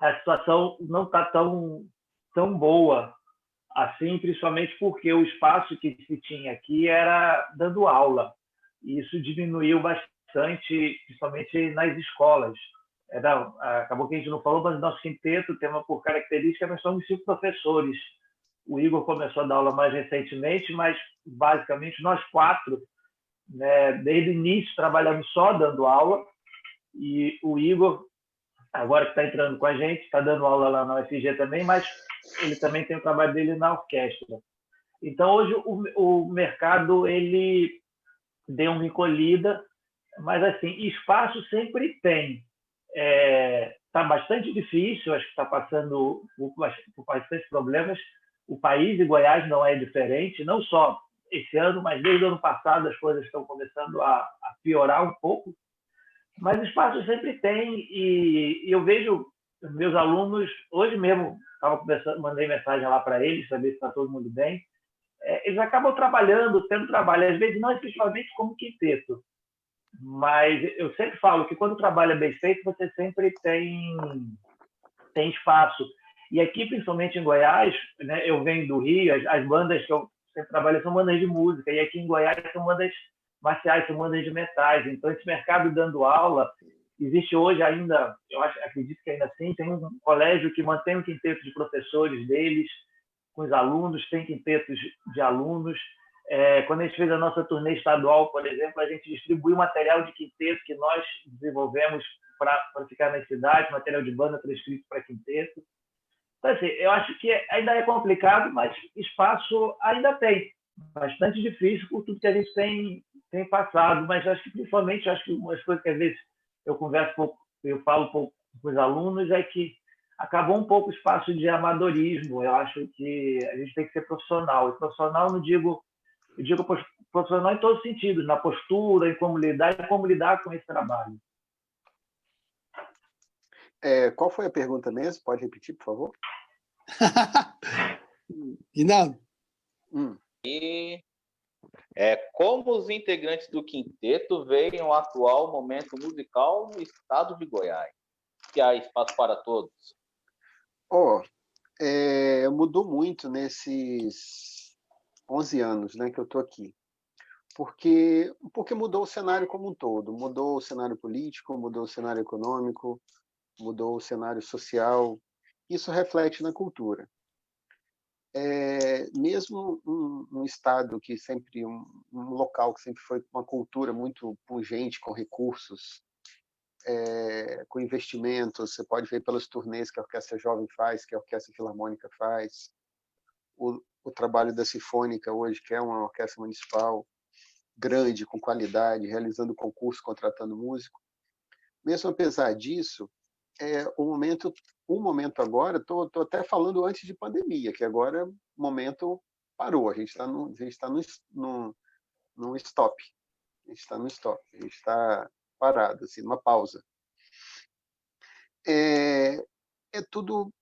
a situação não está tão boa assim, principalmente porque o espaço que se tinha aqui era dando aula. E isso diminuiu bastante, principalmente nas escolas. Acabou que a gente não falou, mas nosso quinteto tem por característica, nós somos 5 professores. O Igor começou a dar aula mais recentemente, mas basicamente nós 4, né, desde o início trabalhamos só dando aula, e o Igor, agora que está entrando com a gente, está dando aula lá na UFG também, mas ele também tem o trabalho dele na orquestra. Então, hoje, o mercado ele deu uma encolhida, mas, assim, espaço sempre tem. Está bastante difícil, acho que está passando por bastante problemas. O país de Goiás não é diferente, não só esse ano, mas desde o ano passado as coisas estão começando a piorar um pouco. Mas espaço sempre tem, e eu vejo meus alunos, hoje mesmo, mandei mensagem lá para eles, saber se está todo mundo bem. Eles acabam trabalhando, tendo trabalho, às vezes não exclusivamente como quinteto, mas eu sempre falo que quando o trabalho é bem feito, você sempre tem espaço. E aqui, principalmente em Goiás, né, eu venho do Rio, as bandas que eu sempre trabalho são bandas de música, e aqui em Goiás são bandas marciais, são bandas de metais. Então, esse mercado dando aula, existe hoje ainda, acredito que ainda assim, tem um colégio que mantém um quinteto de professores deles, com os alunos, tem quintetos de alunos. Quando a gente fez a nossa turnê estadual, por exemplo, a gente distribuiu material de quinteto que nós desenvolvemos para ficar nas cidades, material de banda prescrito para quinteto. Então, assim, eu acho que ainda é complicado, mas espaço ainda tem. Bastante difícil por tudo que a gente tem passado, mas acho que principalmente, acho que umas coisas que às vezes eu converso um pouco, eu falo um pouco com os alunos, é que acabou um pouco o espaço de amadorismo. Eu acho que a gente tem que ser profissional. E profissional, eu digo profissional em todos os sentidos, na postura, em como lidar com esse trabalho. Qual foi a pergunta mesmo? Pode repetir, por favor? Rinaldo. Como os integrantes do quinteto veem o atual momento musical no estado de Goiás? Que há espaço para todos? Mudou muito nesses 11 anos, né, que eu estou aqui. Porque mudou o cenário como um todo. Mudou o cenário político, mudou o cenário econômico, mudou o cenário social. Isso reflete na cultura. Mesmo um estado que sempre, um local que sempre foi uma cultura muito pungente, com recursos, com investimentos, você pode ver pelas turnês que a Orquestra Jovem faz, que a Orquestra Filarmônica faz, o trabalho da Sinfônica hoje, que é uma orquestra municipal grande, com qualidade, realizando concurso, contratando músico. Mesmo apesar disso, o momento agora, estou até falando antes de pandemia, que agora o momento parou, a gente está num stop, a gente está parado, assim, numa pausa. É tudo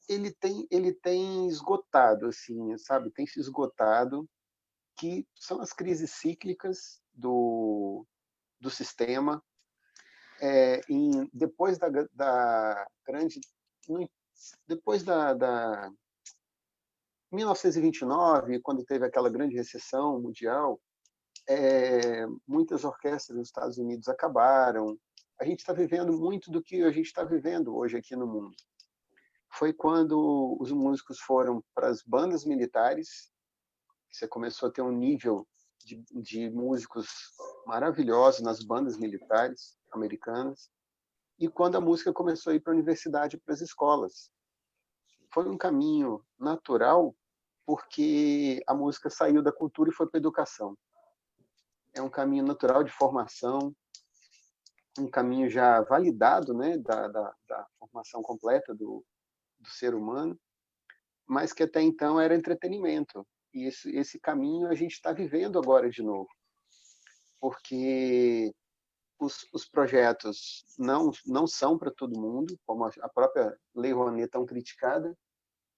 ele tem esgotado, assim, sabe? Tem se esgotado, que são as crises cíclicas do sistema. Depois da grande, depois da 1929, quando teve aquela grande recessão mundial, muitas orquestras nos Estados Unidos acabaram. A gente está vivendo muito do que a gente está vivendo hoje aqui no mundo. Foi quando os músicos foram para as bandas militares, você começou a ter um nível de músicos maravilhosos nas bandas militares americanas, e quando a música começou a ir para a universidade, para as escolas. Foi um caminho natural, porque a música saiu da cultura e foi para a educação. É um caminho natural de formação, um caminho já validado, né, da formação completa do ser humano, mas que até então era entretenimento. E esse caminho a gente está vivendo agora de novo, porque os projetos não são para todo mundo, como a própria Lei Rouanet tão criticada.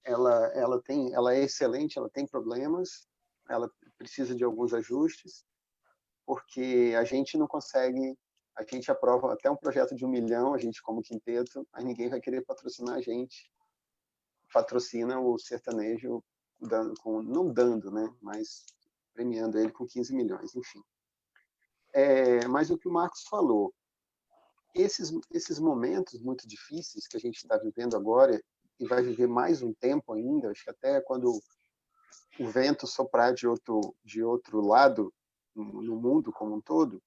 Ela é excelente, ela tem problemas, ela precisa de alguns ajustes, porque a gente não consegue, a gente aprova até um projeto de 1 milhão, a gente como quinteto, mas ninguém vai querer patrocinar a gente. Patrocina o sertanejo, não dando, né, mas premiando ele com 15 milhões, enfim. Mas o que o Marcos falou, esses momentos muito difíceis que a gente está vivendo agora, e vai viver mais um tempo ainda, acho que até quando o vento soprar de outro lado, no mundo como um todo,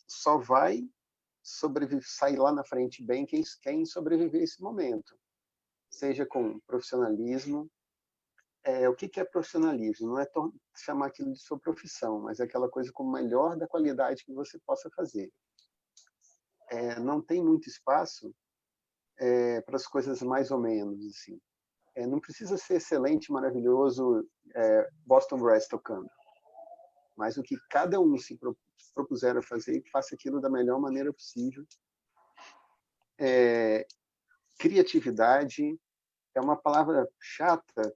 só vai sair lá na frente bem quem sobreviver a esse momento, seja com profissionalismo. O que é profissionalismo? Não é chamar aquilo de sua profissão, mas é aquela coisa com o melhor da qualidade que você possa fazer. Não tem muito espaço para as coisas mais ou menos, assim. Não precisa ser excelente, maravilhoso, Boston Brass tocando, mas o que cada um se propuser a fazer, que faça aquilo da melhor maneira possível. Criatividade é uma palavra chata,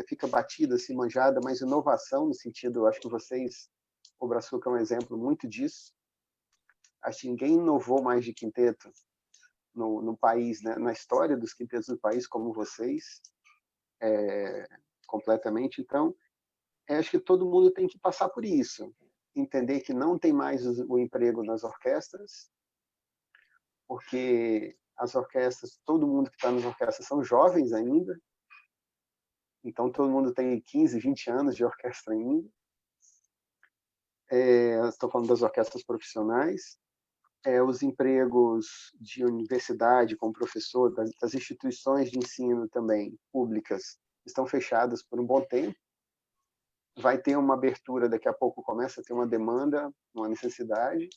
fica batida, assim, manjada, mas inovação no sentido, acho que vocês, o Brazuca é um exemplo muito disso. Acho que ninguém inovou mais de quinteto no país, né? Na história dos quintetos do país, como vocês, completamente. Então, acho que todo mundo tem que passar por isso, entender que não tem mais o emprego nas orquestras, porque as orquestras, todo mundo que está nas orquestras são jovens ainda, então todo mundo tem 15, 20 anos de orquestra ainda. Estou falando das orquestras profissionais. Os empregos de universidade como professor, das instituições de ensino também públicas, estão fechadas por um bom tempo. Vai ter uma abertura, daqui a pouco começa a ter uma demanda, uma necessidade,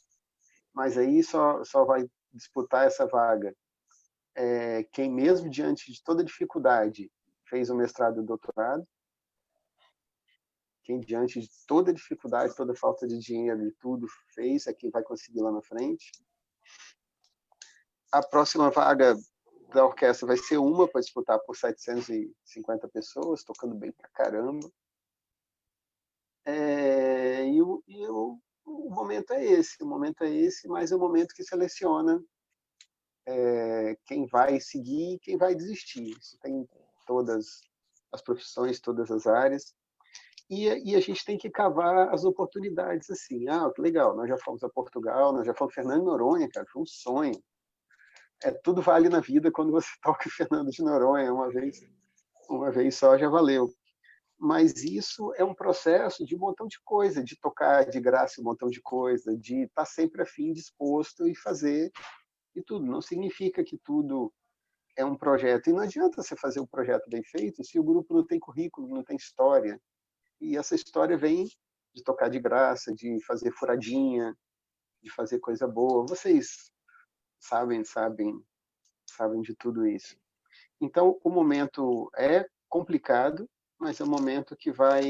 mas aí só vai disputar essa vaga quem, mesmo diante de toda dificuldade, fez o mestrado e o doutorado, quem, diante de toda dificuldade, toda falta de dinheiro e tudo, fez, é quem vai conseguir lá na frente. A próxima vaga da orquestra vai ser uma para disputar por 750 pessoas, tocando bem pra caramba. O momento é esse, mas é o momento que seleciona quem vai seguir e quem vai desistir. Isso tem todas as profissões, todas as áreas. E a gente tem que cavar as oportunidades, assim. Que legal, nós já fomos a Portugal, nós já fomos Fernando de Noronha, cara, foi um sonho. Tudo vale na vida quando você toca Fernando de Noronha, uma vez só já valeu. Mas isso é um processo de um montão de coisa, de tocar de graça um montão de coisa, de estar sempre afim, disposto e fazer e tudo. Não significa que tudo é um projeto. E não adianta você fazer um projeto bem feito se o grupo não tem currículo, não tem história. E essa história vem de tocar de graça, de fazer furadinha, de fazer coisa boa. Vocês sabem de tudo isso. Então, o momento é complicado, mas é um momento que vai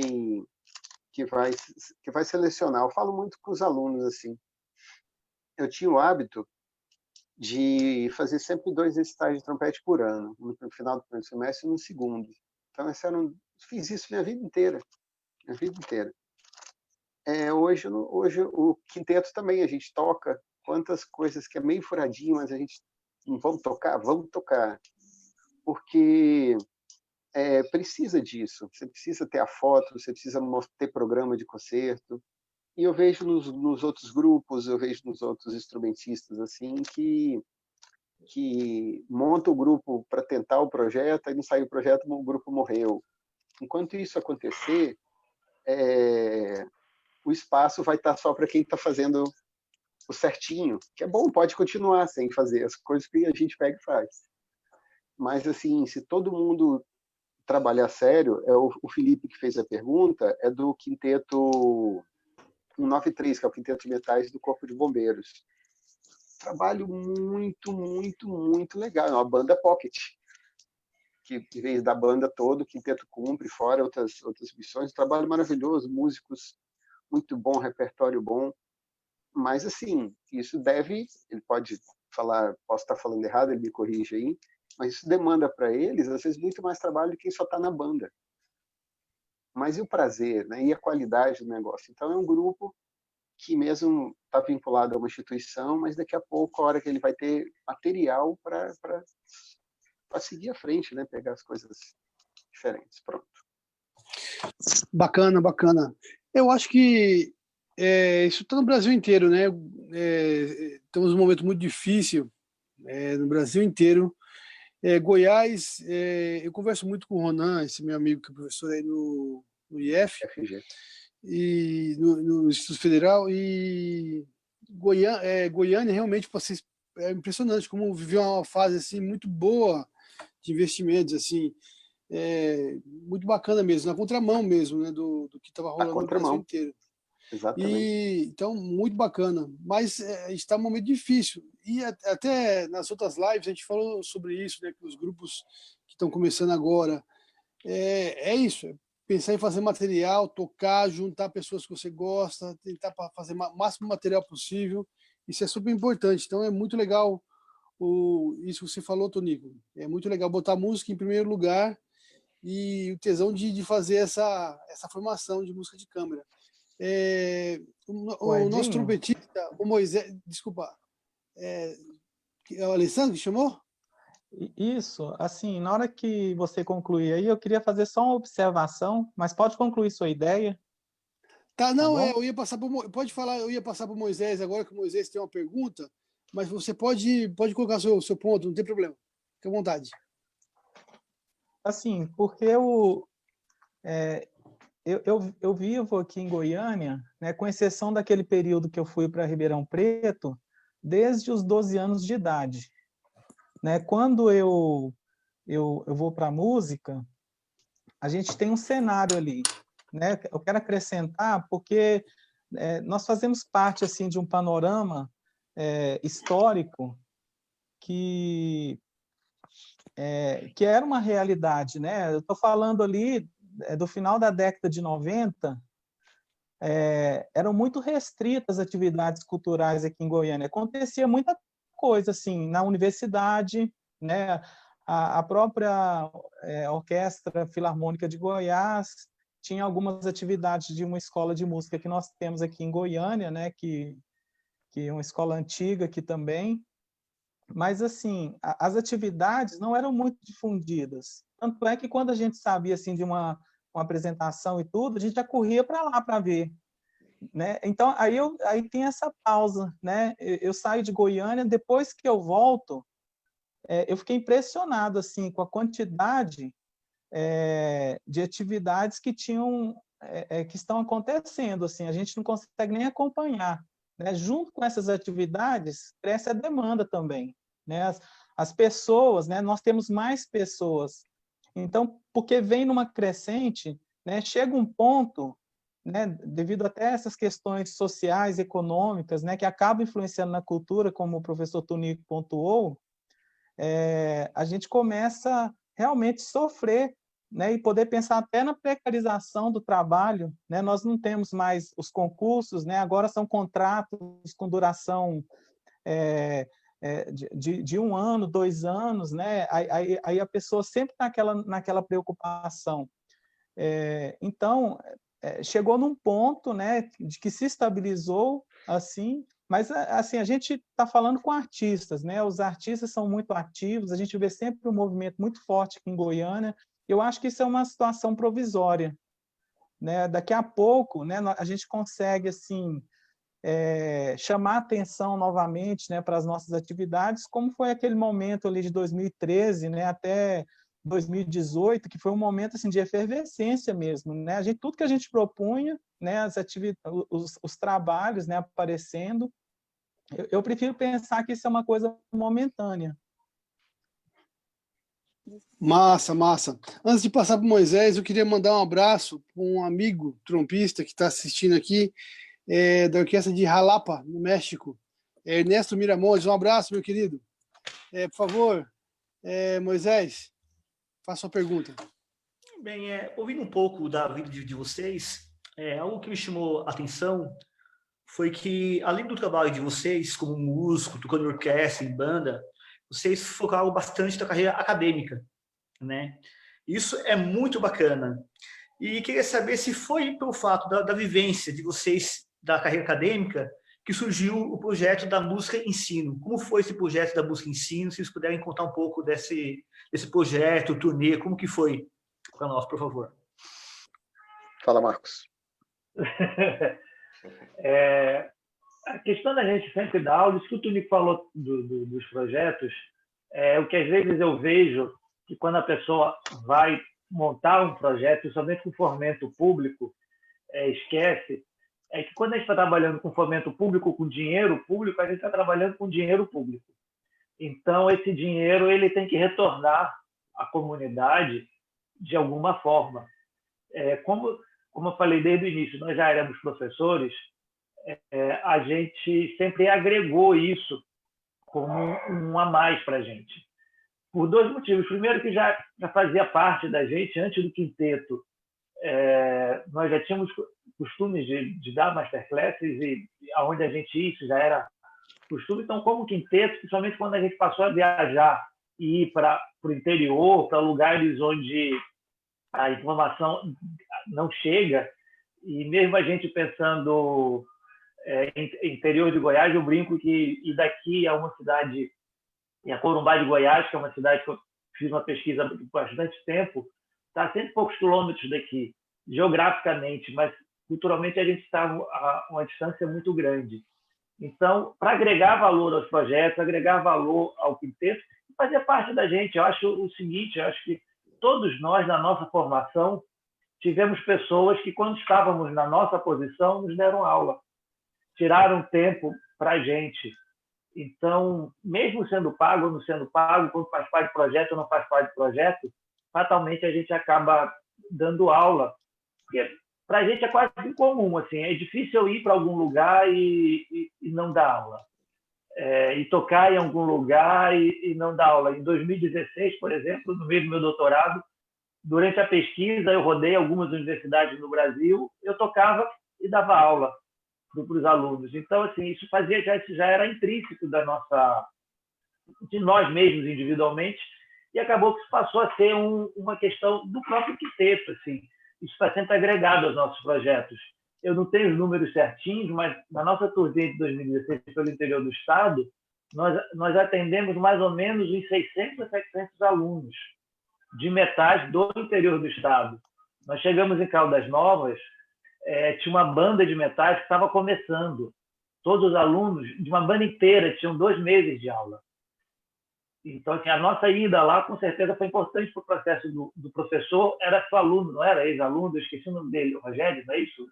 selecionar. Eu falo muito com os alunos assim. Eu tinha o hábito de fazer sempre 2 recitais de trompete por ano, no final do primeiro semestre e no segundo. Então, fiz isso minha vida inteira. Hoje o quinteto também, a gente toca quantas coisas que é meio furadinho, mas a gente vamos tocar, porque precisa disso. Você precisa ter a foto, você precisa ter programa de concerto. E eu vejo nos outros grupos, eu vejo nos outros instrumentistas assim que monta o grupo para tentar o projeto, aí não sai o projeto, o grupo morreu. Enquanto isso acontecer, o espaço vai estar só para quem está fazendo o certinho, que é bom, pode continuar sem fazer as coisas que a gente pega e faz. Mas, assim, se todo mundo trabalhar sério, o Felipe que fez a pergunta, é do quinteto 193, que é o quinteto de metais do Corpo de Bombeiros. Trabalho muito, muito, muito legal. É uma banda pocket, que em vez da banda toda, o quinteto cumpre, fora outras missões. Trabalho maravilhoso, músicos muito bom, repertório bom. Mas, assim, isso ele pode falar, posso estar falando errado, ele me corrige aí, mas isso demanda para eles, às vezes, muito mais trabalho do que quem só está na banda. Mas e o prazer, né? E a qualidade do negócio? Então, é um grupo que mesmo está vinculado a uma instituição, mas daqui a pouco, a hora que ele vai ter material para seguir à frente, né? Pegar as coisas diferentes. Pronto. Bacana, bacana. Eu acho que isso está no Brasil inteiro, né? Temos um momento muito difícil no Brasil inteiro. Goiás, eu converso muito com o Ronan, esse meu amigo que é professor aí no IF, FG. e no Instituto Federal, e Goiânia realmente é impressionante como viveu uma fase assim muito boa de investimentos, assim, muito bacana mesmo, na contramão mesmo, né, do que estava rolando no Brasil inteiro. Exatamente. Então, muito bacana. Mas está um momento difícil. E até nas outras lives a gente falou sobre isso, né? Que os grupos que estão começando agora. Isso. Pensar em fazer material, tocar, juntar pessoas que você gosta, tentar fazer o máximo material possível. Isso é super importante. Então, é muito legal isso que você falou, Tonico. É muito legal botar a música em primeiro lugar e o tesão de fazer essa formação de música de câmara. O nosso trompetista, o Moisés, desculpa, o Alessandro que chamou? Isso, assim, na hora que você concluir aí, eu queria fazer só uma observação, mas pode concluir sua ideia. Tá, não, eu ia passar pode falar, eu ia passar para o Moisés agora, que o Moisés tem uma pergunta, mas você pode colocar seu ponto, não tem problema, fique à vontade. Assim, porque eu vivo aqui em Goiânia, né, com exceção daquele período que eu fui para Ribeirão Preto, desde os 12 anos de idade. Né? Quando eu vou para a música, a gente tem um cenário ali. Né? Eu quero acrescentar, porque nós fazemos parte assim, de um panorama histórico que era uma realidade. Né? Eu estou falando ali do final da década de 90, eram muito restritas as atividades culturais aqui em Goiânia. Acontecia muita coisa assim na universidade, né? A própria Orquestra Filarmônica de Goiás tinha algumas atividades de uma escola de música que nós temos aqui em Goiânia, né? Que é uma escola antiga aqui também. Mas assim, as atividades não eram muito difundidas. Tanto é que quando a gente sabia assim de uma apresentação e tudo, a gente já corria para lá para ver. Né? Então, aí tem essa pausa. Né? Eu saio de Goiânia, depois que eu volto, eu fiquei impressionado assim, com a quantidade de atividades que estão acontecendo. Assim, a gente não consegue nem acompanhar. Né? Junto com essas atividades, cresce a demanda também. Né? As pessoas, né? Nós temos mais pessoas. Então, porque vem numa crescente, né? Chega um ponto, né, devido até a essas questões sociais, econômicas, né, que acabam influenciando na cultura, como o professor Tonico pontuou, a gente começa realmente a sofrer, né, e poder pensar até na precarização do trabalho. Né? Nós não temos mais os concursos, né? Agora são contratos com duração de 1 ano, 2 anos, né? Aí a pessoa sempre naquela preocupação. Então, chegou num ponto, né, de que se estabilizou assim, mas assim a gente está falando com artistas, né? Os artistas são muito ativos, a gente vê sempre um movimento muito forte aqui em Goiânia. Eu acho que isso é uma situação provisória, né? Daqui a pouco, né, a gente consegue assim chamar atenção novamente, né, para as nossas atividades, como foi aquele momento ali de 2013, né, até 2018, que foi um momento assim de efervescência mesmo, né? Tudo que a gente propunha, né, os trabalhos, né, aparecendo. Eu prefiro pensar que isso é uma coisa momentânea. Massa, massa. Antes de passar para o Moisés, eu queria mandar um abraço para um amigo trompista que está assistindo aqui, da Orquestra de Jalapa, no México, Ernesto Miramontes. Um abraço, meu querido. Por favor, Moisés, faça a pergunta. Bem, ouvindo um pouco da vida de vocês, algo que me chamou a atenção foi que, além do trabalho de vocês como músico, tocando em orquestra, em banda, vocês focaram bastante na carreira acadêmica, né? Isso é muito bacana. E queria saber se foi pelo fato da vivência de vocês da carreira acadêmica que surgiu o projeto da Música Ensino. Como foi esse projeto da Música Ensino? Se vocês puderem contar um pouco desse projeto, turnê, como que foi para nós, por favor. Fala, Marcos. A questão da gente sempre dar aula, isso que o Tunico falou dos projetos, o que às vezes eu vejo que quando a pessoa vai montar um projeto, principalmente com fomento público, esquece, é que quando a gente está trabalhando com fomento público, com dinheiro público, a gente está trabalhando com dinheiro público. Então, esse dinheiro ele tem que retornar à comunidade de alguma forma. Como eu falei desde o início, nós já éramos professores, a gente sempre agregou isso como um a mais para a gente. Por 2 motivos. Primeiro, que já fazia parte da gente, antes do quinteto, nós já tínhamos costumes de dar masterclasses, e aonde a gente ia, isso já era costume. Então, como quinteto, principalmente quando a gente passou a viajar e ir para o interior, para lugares onde a informação não chega, e mesmo a gente pensando interior de Goiás, eu brinco que ir daqui a uma cidade, em Corumbá de Goiás, que é uma cidade que eu fiz uma pesquisa há bastante tempo, está a 100 e poucos quilômetros daqui, geograficamente, mas culturalmente a gente está a uma distância muito grande. Então, para agregar valor aos projetos, agregar valor ao quinteto, fazer parte da gente. Eu acho o seguinte, eu acho que todos nós, na nossa formação, tivemos pessoas que, quando estávamos na nossa posição, nos deram aula, tiraram tempo para a gente. Então, mesmo sendo pago ou não sendo pago, quando faz parte do projeto ou não faz parte do projeto, fatalmente a gente acaba dando aula. Porque para a gente é quase incomum, assim, é difícil eu ir para algum lugar e não dar aula. E tocar em algum lugar e não dar aula. Em 2016, por exemplo, no meio do meu doutorado, durante a pesquisa, eu rodei algumas universidades no Brasil, eu tocava e dava aula para os alunos. Então, assim, isso já era intrínseco de nós mesmos individualmente, e acabou que isso passou a ser uma questão do próprio quinteto. Assim. Isso está sempre agregado aos nossos projetos. Eu não tenho os números certinhos, mas na nossa turnê de 2016 pelo interior do estado, nós atendemos mais ou menos uns 600 a 700 alunos de metais do interior do estado. Nós chegamos em Caldas Novas, tinha uma banda de metais que estava começando. Todos os alunos, de uma banda inteira, tinham 2 meses de aula. Então, assim, a nossa ida lá, com certeza, foi importante para o processo do professor. Era seu aluno, não era ex-aluno? Eu esqueci o nome dele, o Rogério, não é isso?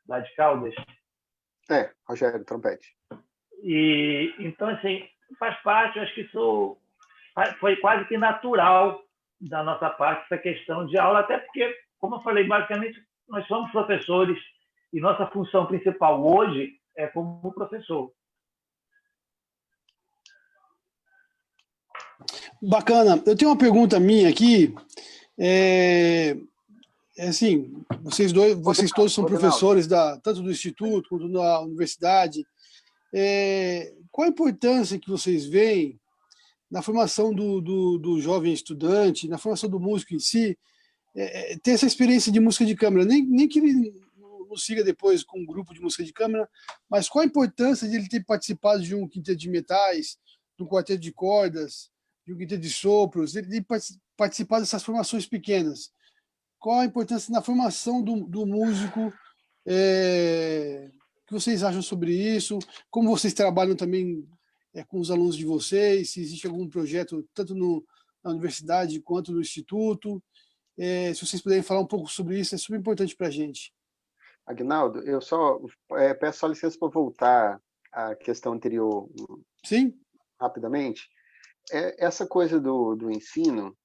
Lá de Caldas. Rogério, trompete. E, então, assim, faz parte, eu acho que isso foi quase que natural da nossa parte, essa questão de aula, até porque, como eu falei, basicamente, nós somos professores e nossa função principal hoje é como professor. Bacana. Eu tenho uma pergunta minha aqui. Assim, vocês todos são professores tanto do Instituto quanto da universidade. qual a importância que vocês veem na formação do jovem estudante, na formação do músico em si, ter essa experiência de música de câmara, nem que ele não siga depois com um grupo de música de câmara, mas qual a importância de ele ter participado de um quinteto de metais, de um quarteto de cordas, de um quinteto de sopros, de participar dessas formações pequenas? Qual a importância na formação do músico? O que vocês acham sobre isso? Como vocês trabalham também com os alunos de vocês? Se existe algum projeto, tanto na universidade quanto no instituto? Se vocês puderem falar um pouco sobre isso, é super importante para a gente. Aguinaldo, eu só peço só licença para voltar à questão anterior. Sim. Rapidamente. Essa coisa do ensino,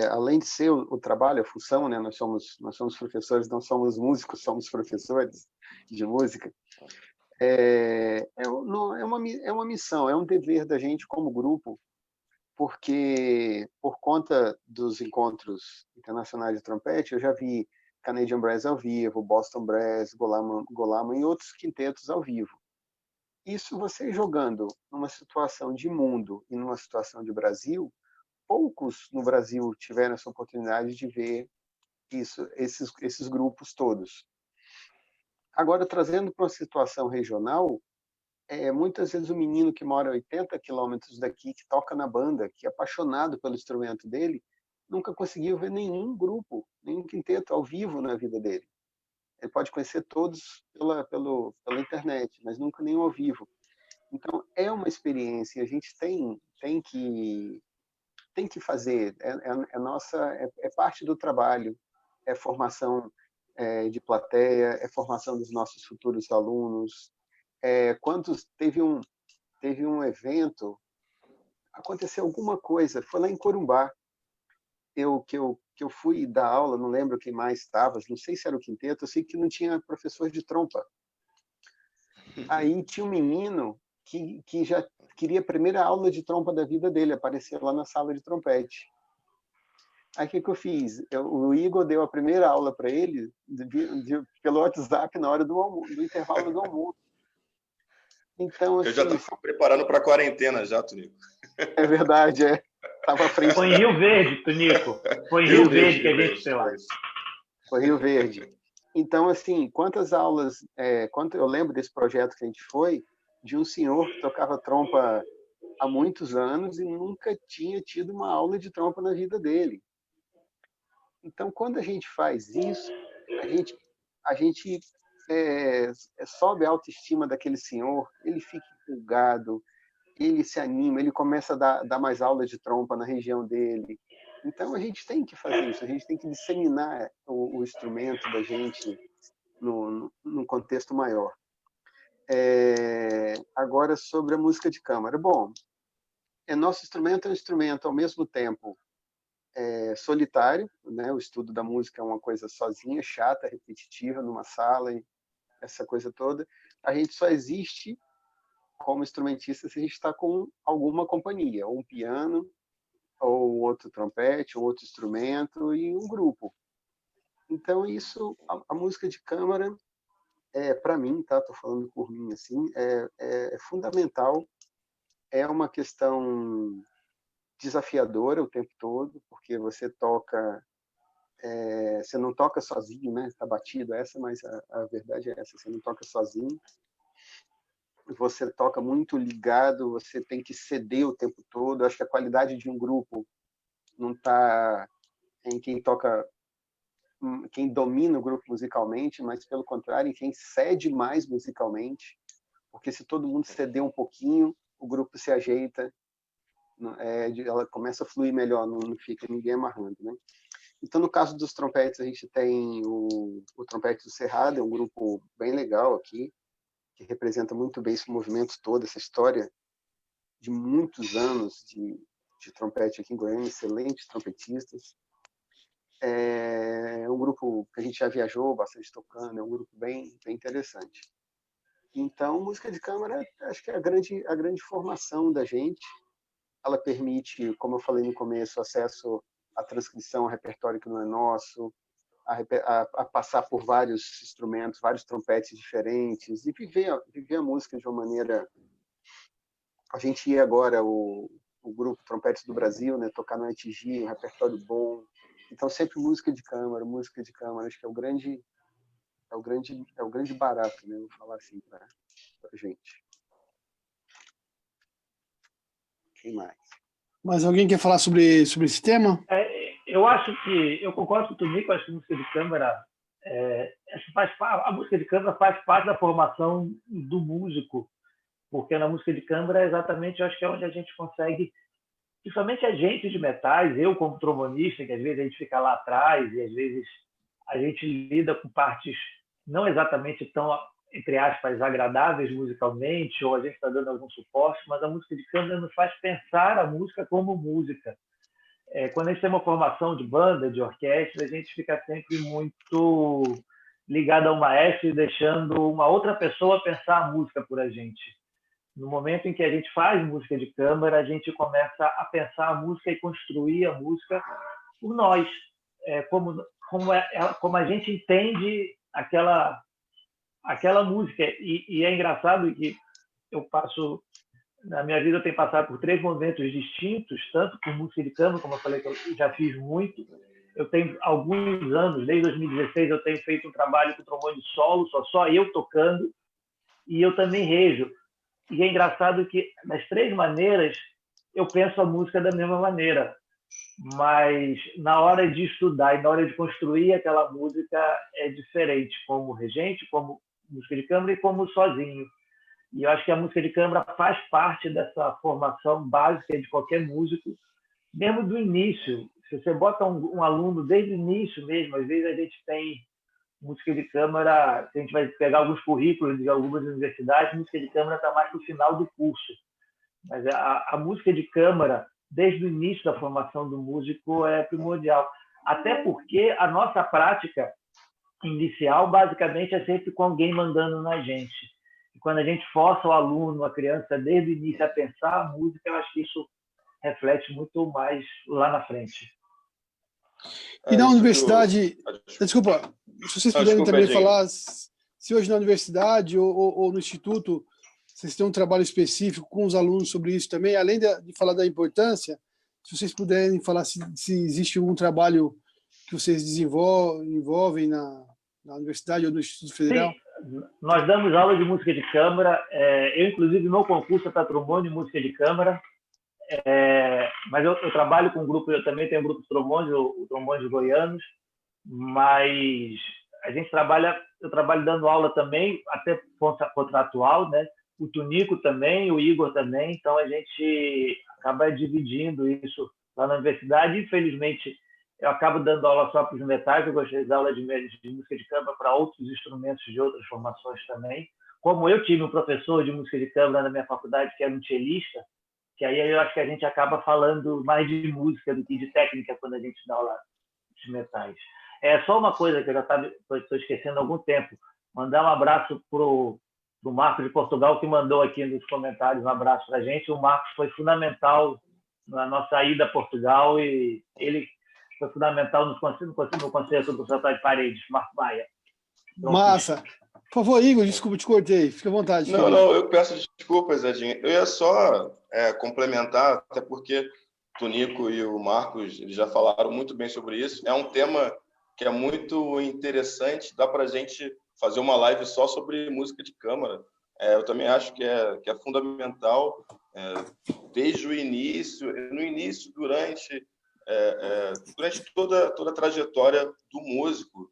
além de ser o trabalho, a função, né? Nós somos professores, não somos músicos, somos professores de música. É uma missão, é um dever da gente como grupo, porque por conta dos encontros internacionais de trompete, eu já vi Canadian Brass ao vivo, Boston Brass, Golama e outros quintetos ao vivo. Isso você jogando numa situação de mundo e numa situação de Brasil, poucos no Brasil tiveram essa oportunidade de ver esses grupos todos. Agora, trazendo para uma situação regional, muitas vezes o menino que mora a 80 quilômetros daqui, que toca na banda, que é apaixonado pelo instrumento dele, nunca conseguiu ver nenhum grupo, nenhum quinteto ao vivo na vida dele. Ele pode conhecer todos pela internet, mas nunca nenhum ao vivo. Então, é uma experiência e a gente tem que fazer. É parte do trabalho, é formação de plateia, é formação dos nossos futuros alunos. Teve um evento, aconteceu alguma coisa, foi lá em Corumbá, que eu fui dar aula, não lembro quem mais estava, não sei se era o quinteto, eu sei que não tinha professor de trompa. Aí tinha um menino que já queria a primeira aula de trompa da vida dele, apareceu lá na sala de trompete. Aí o que eu fiz? O Igor deu a primeira aula para ele pelo WhatsApp na hora do intervalo do almoço. Então, assim, eu já estou preparando para a quarentena já, Tunico. É verdade, Tava à frente. Foi em Rio Verde, Tunico. Foi em Rio Verde que a gente sei lá. Foi Rio Verde. Então, assim, quantas aulas... eu lembro desse projeto que a gente foi, de um senhor que tocava trompa há muitos anos e nunca tinha tido uma aula de trompa na vida dele. Então, quando a gente faz isso, a gente sobe a autoestima daquele senhor, ele fica empolgado, ele se anima, ele começa a dar mais aulas de trompa na região dele. Então, a gente tem que fazer isso, a gente tem que disseminar o instrumento da gente num contexto maior. Agora, sobre a música de câmara. Bom, nosso instrumento é um instrumento, ao mesmo tempo, solitário, né? O estudo da música é uma coisa sozinha, chata, repetitiva, numa sala, e essa coisa toda. A gente só existe como instrumentista se a gente está com alguma companhia, ou um piano, ou outro trompete, ou outro instrumento, e um grupo. Então, isso, a música de câmara, para mim, tá? Estou falando por mim, assim, é fundamental, é uma questão desafiadora o tempo todo, porque você toca, você não toca sozinho, né? Está batido mas a verdade é essa, você não toca sozinho, você toca muito ligado, você tem que ceder o tempo todo. Acho que a qualidade de um grupo não está em quem toca, quem domina o grupo musicalmente, mas pelo contrário, em quem cede mais musicalmente, porque se todo mundo ceder um pouquinho, o grupo se ajeita, ela começa a fluir melhor, não fica ninguém amarrando, né? Então, no caso dos trompetes, a gente tem o Trompete do Cerrado, é um grupo bem legal aqui, que representa muito bem esse movimento todo, essa história de muitos anos de trompete aqui em Goiânia, excelentes trompetistas. É um grupo que a gente já viajou bastante tocando, é um grupo bem interessante. Então, música de câmara, acho que é a grande formação da gente. Ela permite, como eu falei no começo, acesso à transcrição, a repertório que não é nosso, a passar por vários instrumentos, vários trompetes diferentes, e viver a música de uma maneira a gente ia agora, o grupo Trompetes do Brasil, né, tocar no ITG, um repertório bom. Então, sempre música de câmara. Acho que é o grande barato, né? Vou falar assim para a gente. Quem mais? Mas alguém quer falar sobre esse tema? Eu acho que eu concordo com o Tonico, acho que a música de câmara a música de câmara faz parte da formação do músico, porque na música de câmara é exatamente, eu acho que é onde a gente consegue, principalmente a gente de metais, eu como trombonista, que às vezes a gente fica lá atrás e às vezes a gente lida com partes não exatamente tão, entre aspas, agradáveis musicalmente, ou a gente está dando algum suporte, mas a música de câmara nos faz pensar a música como música. Quando a gente tem uma formação de banda, de orquestra, a gente fica sempre muito ligado ao maestro e deixando uma outra pessoa pensar a música por a gente. No momento em que a gente faz música de câmara, a gente começa a pensar a música e construir a música por nós, como a gente entende aquela música. E é engraçado que na minha vida eu tenho passado por 3 momentos distintos, tanto por música de câmara, como eu falei que eu já fiz muito. Eu tenho alguns anos, desde 2016, eu tenho feito um trabalho com trombone solo, só eu tocando, e eu também rejo. E é engraçado que, das 3 maneiras, eu penso a música da mesma maneira. Mas, na hora de estudar e na hora de construir aquela música, é diferente, como regente, como música de câmara e como sozinho. E eu acho que a música de câmara faz parte dessa formação básica de qualquer músico, mesmo do início. Se você bota um aluno desde o início mesmo, às vezes a gente tem música de câmara, a gente vai pegar alguns currículos de algumas universidades, música de câmara está mais para o final do curso. Mas a música de câmara, desde o início da formação do músico, é primordial. Até porque a nossa prática inicial, basicamente, é sempre com alguém mandando na gente. E quando a gente força o aluno, a criança, desde o início a pensar a música, eu acho que isso reflete muito mais lá na frente. E na universidade... Desculpa, se vocês puderem também falar se hoje na universidade ou no instituto vocês têm um trabalho específico com os alunos sobre isso também, além de falar da importância, se vocês puderem falar se existe algum trabalho que vocês desenvolvem na universidade ou no Instituto Federal. Sim, nós damos aula de música de câmara. Eu, inclusive, meu concurso é para trombone e música de câmara. Mas eu trabalho com um grupo, eu também tenho um grupo de trombones, o Trombones Goianos, mas eu trabalho dando aula também, até contratual, né? O Tonico também, o Igor também, então a gente acaba dividindo isso lá na universidade. Infelizmente, eu acabo dando aula só para os metais, eu gostaria de dar aula de música de câmara para outros instrumentos de outras formações também. Como eu tive um professor de música de câmara na minha faculdade, que era um cellista, que aí eu acho que a gente acaba falando mais de música do que de técnica quando a gente dá aula de metais. É só uma coisa que eu já estou esquecendo há algum tempo, mandar um abraço para o Marcos de Portugal, que mandou aqui nos comentários um abraço para a gente. O Marcos foi fundamental na nossa ida a Portugal e ele foi fundamental no concerto do Salto de Paredes, Marco Maia. Massa! Por favor, Igor, desculpa, te cortei. Fica à vontade. Não, eu peço desculpas, Edinho. Eu ia só complementar, até porque o Tonico e o Marcos eles já falaram muito bem sobre isso. É um tema que é muito interessante, dá para a gente fazer uma live só sobre música de câmara. Eu também acho que é fundamental, desde o início, durante toda a trajetória do músico.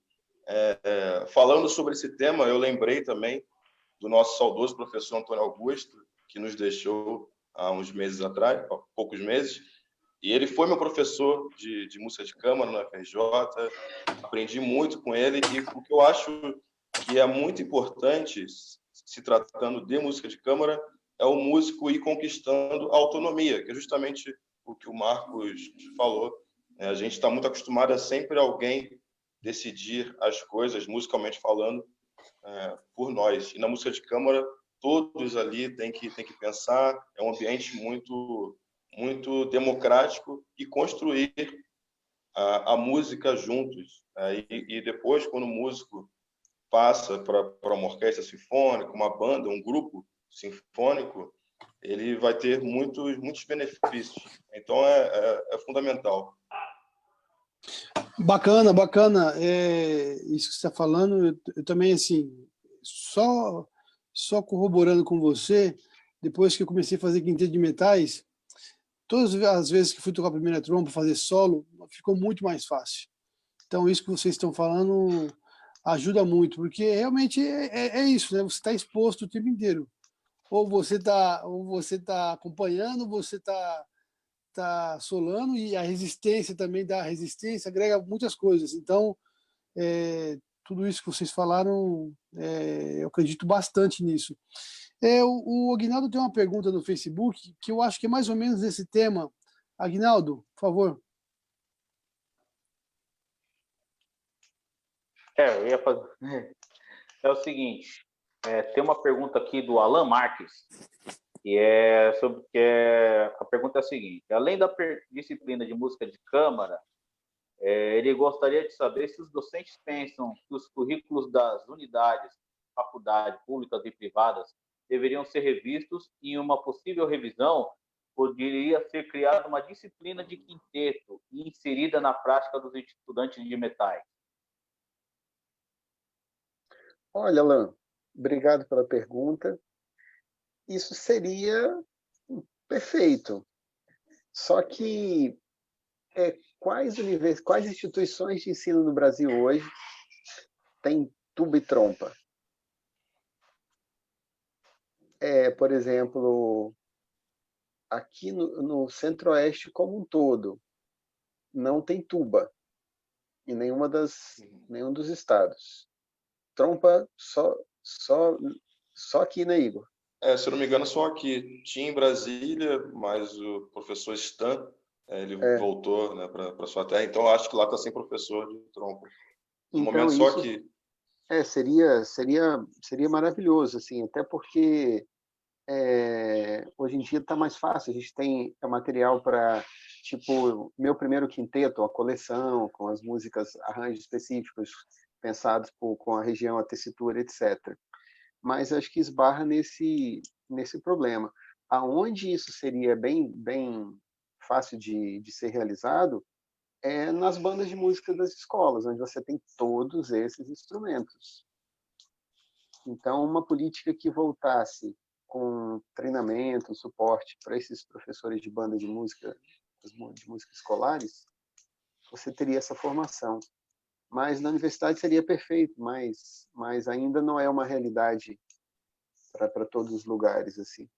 Falando sobre esse tema, eu lembrei também do nosso saudoso professor Antônio Augusto, que nos deixou há uns meses atrás, há poucos meses, e ele foi meu professor de música de câmara na FRJ, aprendi muito com ele, e o que eu acho que é muito importante, se tratando de música de câmara, é o músico ir conquistando a autonomia, que é justamente o que o Marcos falou. A gente está muito acostumado a sempre alguém decidir as coisas, musicalmente falando, por nós. E na música de câmara, todos ali têm que pensar, é um ambiente muito, muito democrático e construir a música juntos. E depois, quando o músico passa para uma orquestra sinfônica, uma banda, um grupo sinfônico, ele vai ter muitos benefícios. Então, é fundamental. Bacana, bacana. Isso que você está falando, eu também, assim, só corroborando com você, depois que eu comecei a fazer quinteto de metais, todas as vezes que fui tocar a primeira trompa, fazer solo, ficou muito mais fácil. Então, isso que vocês estão falando ajuda muito, porque realmente é isso, né? Você está exposto o tempo inteiro. Ou você tá acompanhando, você tá solando, e a resistência também dá resistência, agrega muitas coisas. Então, tudo isso que vocês falaram, eu acredito bastante nisso. O Aguinaldo tem uma pergunta no Facebook que eu acho que é mais ou menos esse tema. Aguinaldo, por favor. Eu ia fazer. É o seguinte, tem uma pergunta aqui do Alan Marques, a pergunta é a seguinte: além da disciplina de música de câmara, ele gostaria de saber se os docentes pensam que os currículos das unidades, faculdades públicas e privadas deveriam ser revistos e, em uma possível revisão, poderia ser criada uma disciplina de quinteto e inserida na prática dos estudantes de metais. Olha, Alan, obrigado pela pergunta. Isso seria perfeito. Só que quais instituições de ensino no Brasil hoje têm tuba e trompa? Por exemplo, aqui no Centro-Oeste como um todo, não tem tuba em nenhum dos estados. Trompa só aqui, né, Igor? Se eu não me engano, só aqui. Tinha em Brasília, mas o professor Stan, ele voltou, né, para sua terra. Então, eu acho que lá está sem professor de trompa. No então, momento, só aqui. Seria maravilhoso, assim, até porque hoje em dia está mais fácil. A gente tem material para, tipo, meu primeiro quinteto, a coleção, com as músicas, arranjos específicos pensados com a região, a tessitura, etc. Mas acho que esbarra nesse problema. Aonde isso seria bem fácil de ser realizado é nas bandas de música das escolas, onde você tem todos esses instrumentos. Então, uma política que voltasse com treinamento, suporte para esses professores de banda de música escolares, você teria essa formação. Mas na universidade seria perfeito, mas ainda não é uma realidade para todos os lugares, assim.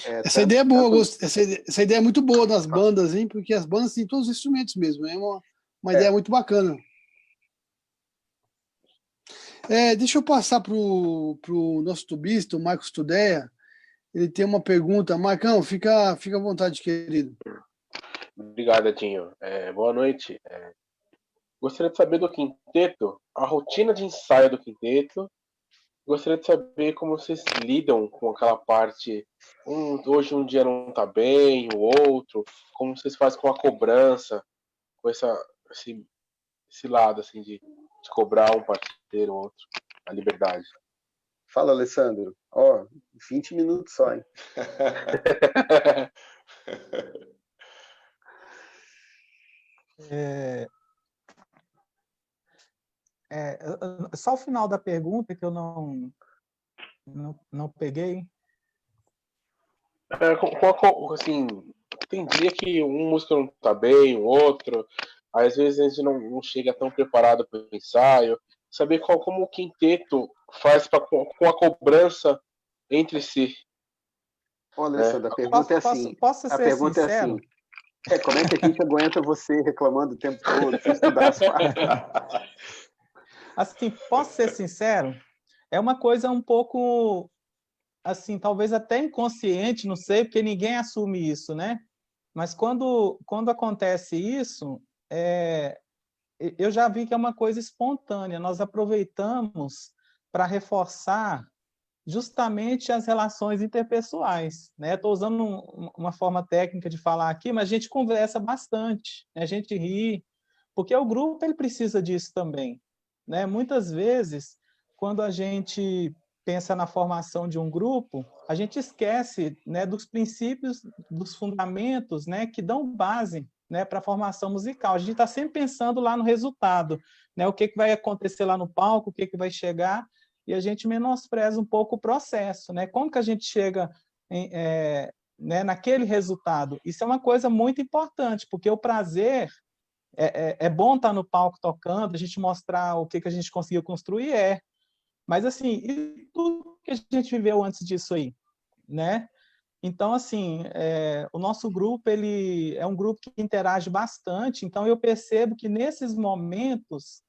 Essa ideia é boa, essa ideia é muito boa das bandas, hein? Porque as bandas têm todos os instrumentos mesmo. É uma ideia muito bacana. Deixa eu passar pro nosso tubista, o Marcos Tudeia. Ele tem uma pergunta. Marcão, fica à vontade, querido. Obrigado, Edinho. Boa noite. Gostaria de saber do quinteto, a rotina de ensaio do quinteto. Gostaria de saber como vocês lidam com aquela parte, hoje um dia não está bem, o outro, como vocês fazem com a cobrança, com esse lado assim, de cobrar um parceiro, o outro, a liberdade. Fala, Alessandro. 20 minutos só, hein? Só o final da pergunta que eu não peguei. Assim, tem dia que um músico não tá bem, o outro, às vezes a gente não chega tão preparado para o ensaio. Saber como o quinteto faz com a cobrança entre si. Olha, Alessandro, a pergunta é assim. Posso ser pergunta sincero? É assim. Como é que a gente aguenta você reclamando o tempo todo, sem estudar as partes? Assim, posso ser sincero? É uma coisa um pouco, assim, talvez até inconsciente, não sei, porque ninguém assume isso, né? Mas quando acontece isso, eu já vi que é uma coisa espontânea. Nós aproveitamos para reforçar justamente as relações interpessoais, né? Estou usando uma forma técnica de falar aqui, mas a gente conversa bastante, né? A gente ri, porque o grupo ele precisa disso também, né? Muitas vezes, quando a gente pensa na formação de um grupo, a gente esquece, né, dos princípios, dos fundamentos, né, que dão base, né, para a formação musical. A gente está sempre pensando lá no resultado, né, o que vai acontecer lá no palco, o que vai chegar, e a gente menospreza um pouco o processo, né? Como que a gente chega né, naquele resultado? Isso é uma coisa muito importante, porque o prazer é bom estar no palco tocando, a gente mostrar o que a gente conseguiu construir, mas assim, e tudo que a gente viveu antes disso aí, né? Então, assim, o nosso grupo, ele é um grupo que interage bastante, então eu percebo que nesses momentos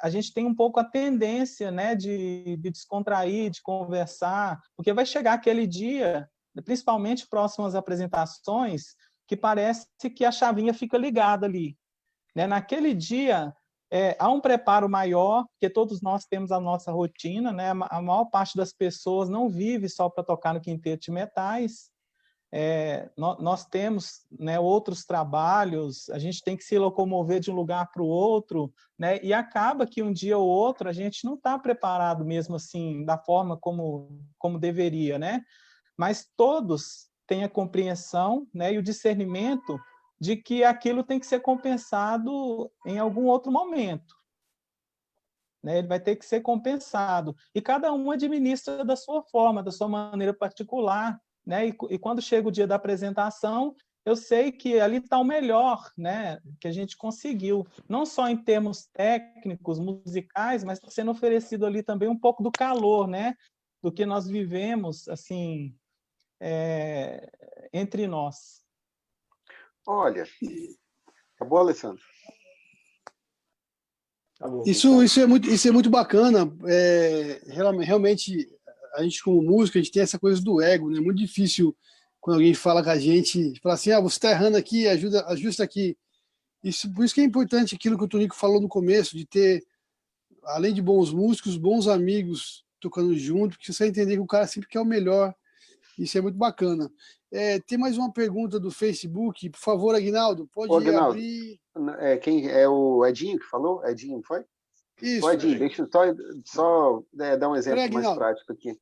a gente tem um pouco a tendência, né, de descontrair, de conversar, porque vai chegar aquele dia, principalmente próximo às apresentações, que parece que a chavinha fica ligada ali, né? Naquele dia, há um preparo maior, porque todos nós temos a nossa rotina, né? A maior parte das pessoas não vive só para tocar no quinteto de metais. Nós temos, né, outros trabalhos, a gente tem que se locomover de um lugar para o outro, né? E acaba que um dia ou outro a gente não está preparado mesmo assim, da forma como deveria, né? Mas todos têm a compreensão, né, e o discernimento de que aquilo tem que ser compensado em algum outro momento, né? Ele vai ter que ser compensado. E cada um administra da sua forma, da sua maneira particular, né? E quando chega o dia da apresentação, eu sei que ali está o melhor, né, que a gente conseguiu, não só em termos técnicos, musicais, mas está sendo oferecido ali também um pouco do calor, né, do que nós vivemos, assim, entre nós. Olha, acabou, Alessandro? Isso é muito bacana. Realmente, a gente como músico, a gente tem essa coisa do ego, né? É muito difícil quando alguém fala com a gente, fala assim, você está errando aqui, ajusta aqui. Por isso que é importante aquilo que o Tonico falou no começo, de ter, além de bons músicos, bons amigos tocando junto, porque você vai entender que o cara sempre quer o melhor. Isso é muito bacana. Tem mais uma pergunta do Facebook. Por favor, Aguinaldo, pode Aguinaldo, abrir. Quem é o Edinho que falou? Edinho, foi? Isso. Edinho, deixa eu só dar um exemplo mais prático aqui.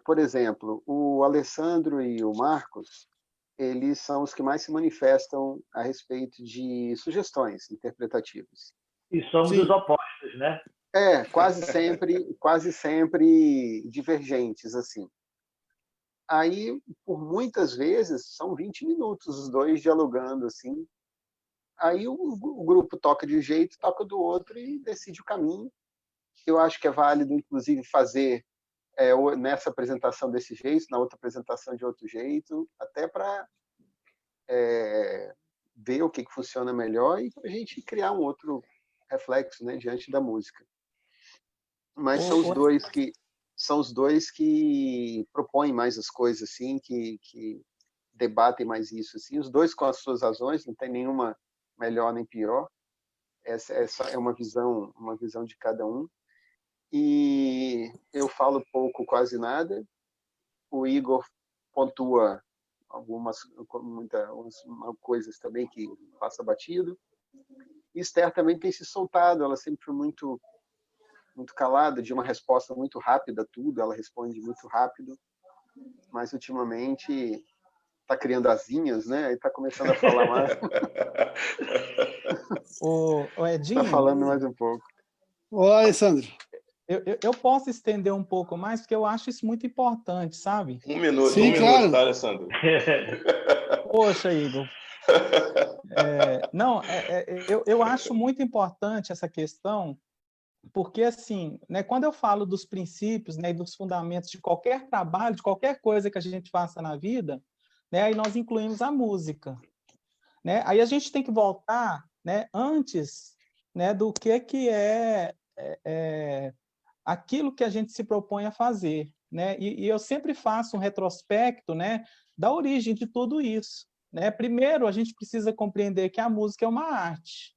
Por exemplo, o Alessandro e o Marcos, eles são os que mais se manifestam a respeito de sugestões interpretativas. E somos os opostos, né? Quase sempre divergentes, assim. Aí, por muitas vezes, são 20 minutos os dois dialogando, assim. Aí o grupo toca de um jeito, toca do outro e decide o caminho. Eu acho que é válido, inclusive, fazer nessa apresentação desse jeito, na outra apresentação de outro jeito, até para ver o que funciona melhor e para a gente criar um outro reflexo, né, diante da música. Mas são os dois que propõem mais as coisas, assim, que debatem mais isso, assim. Os dois com as suas razões, não tem nenhuma melhor nem pior. Essa é uma visão de cada um. E eu falo pouco, quase nada. O Igor pontua algumas coisas também que passa batido. E Esther também tem se soltado, ela sempre foi muito calada, de uma resposta muito rápida a tudo, ela responde muito rápido, mas ultimamente está criando asinhas, né? Aí está começando a falar mais. O Edinho... Está falando mais um pouco. Olá, Alessandro. Eu posso estender um pouco mais, porque eu acho isso muito importante, sabe? Um minuto, sim, claro. Minuto, tá, Alessandro? Poxa, Igor. Eu acho muito importante essa questão, porque, assim, né, quando eu falo dos princípios, né, e dos fundamentos de qualquer trabalho, de qualquer coisa que a gente faça na vida, né, aí nós incluímos a música. Né? Aí a gente tem que voltar, né, antes, né, do que é aquilo que a gente se propõe a fazer. Né? E eu sempre faço um retrospecto, né, da origem de tudo isso. Né? Primeiro, a gente precisa compreender que a música é uma arte.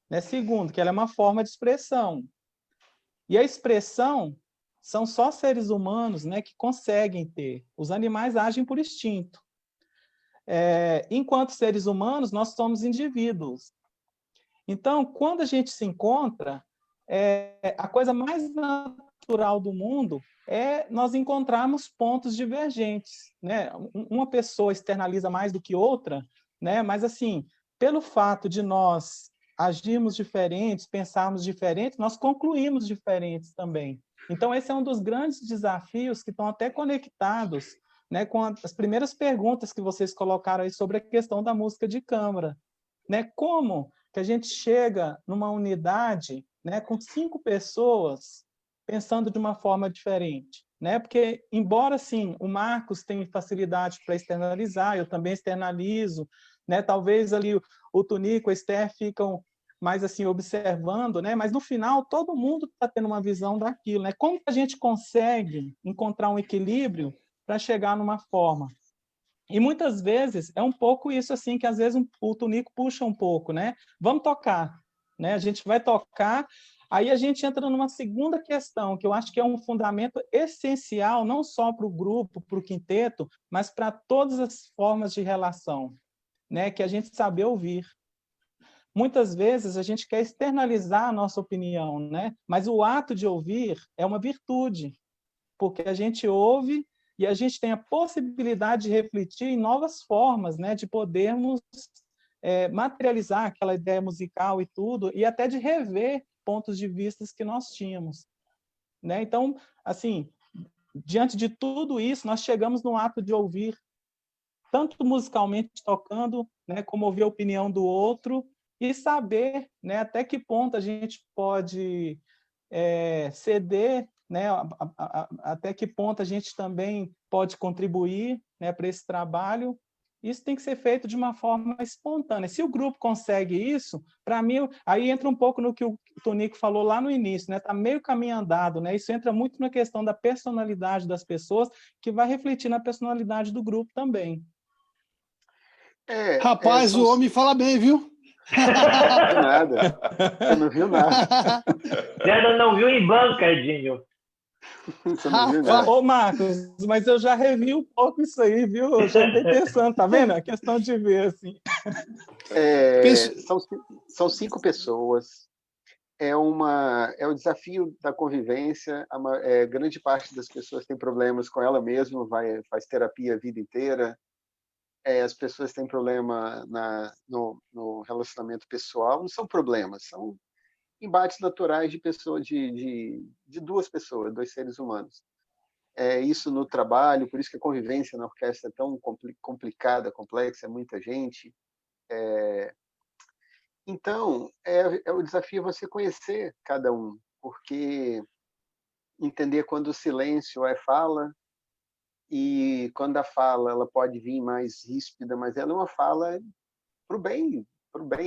Né? Segundo, que ela é uma forma de expressão. E a expressão são só seres humanos, né, que conseguem ter. Os animais agem por instinto. Enquanto seres humanos, nós somos indivíduos. Então, quando a gente se encontra, a coisa mais natural natural do mundo é nós encontrarmos pontos divergentes, né? Uma pessoa externaliza mais do que outra, né? Mas assim, pelo fato de nós agirmos diferentes, pensarmos diferentes, nós concluímos diferentes também. Então esse é um dos grandes desafios que estão até conectados, né, com as primeiras perguntas que vocês colocaram aí sobre a questão da música de câmara, né? Como que a gente chega numa unidade, né, com 5 pessoas pensando de uma forma diferente, né? Porque, embora, sim, o Marcos tenha facilidade para externalizar, eu também externalizo, né? Talvez ali o Tunico, a Esther ficam mais assim observando, né? Mas no final todo mundo está tendo uma visão daquilo, né? Como que a gente consegue encontrar um equilíbrio para chegar numa forma? E muitas vezes é um pouco isso assim que às vezes o Tunico puxa um pouco, né? Vamos tocar, né? A gente vai tocar. Aí a gente entra numa segunda questão, que eu acho que é um fundamento essencial, não só para o grupo, para o quinteto, mas para todas as formas de relação, né? Que é a gente saber ouvir. Muitas vezes a gente quer externalizar a nossa opinião, né? Mas o ato de ouvir é uma virtude, porque a gente ouve e a gente tem a possibilidade de refletir em novas formas, né? De podermos materializar aquela ideia musical e tudo, e até de rever pontos de vista que nós tínhamos, né? Então, assim, diante de tudo isso, nós chegamos no ato de ouvir, tanto musicalmente tocando, né, como ouvir a opinião do outro e saber, né, até que ponto a gente pode ceder, né, até que ponto a gente também pode contribuir, né, para esse trabalho. Isso tem que ser feito de uma forma espontânea. Se o grupo consegue isso, para mim, aí entra um pouco no que o Tonico falou lá no início, né? Está meio caminho andado, né? Isso entra muito na questão da personalidade das pessoas, que vai refletir na personalidade do grupo também. Rapaz, o homem fala bem, viu? Não viu nada. Você não viu nada. Você não viu em banca, Edinho. Você não viu nada. Ô, Marcos, mas eu já revi um pouco isso aí, viu? Eu já andei pensando, tá vendo? É questão de ver, assim. São 5 pessoas. É o desafio da convivência. Grande parte das pessoas tem problemas com ela mesma, faz terapia a vida inteira. As pessoas têm problema no relacionamento pessoal. Não são problemas, são embates naturais de duas pessoas, 2 seres humanos. Isso no trabalho, por isso que a convivência na orquestra é tão complicada, complexa, é muita gente. Então, o desafio você conhecer cada um, porque entender quando o silêncio é fala, e quando a fala ela pode vir mais ríspida, mas ela é uma fala para o bem,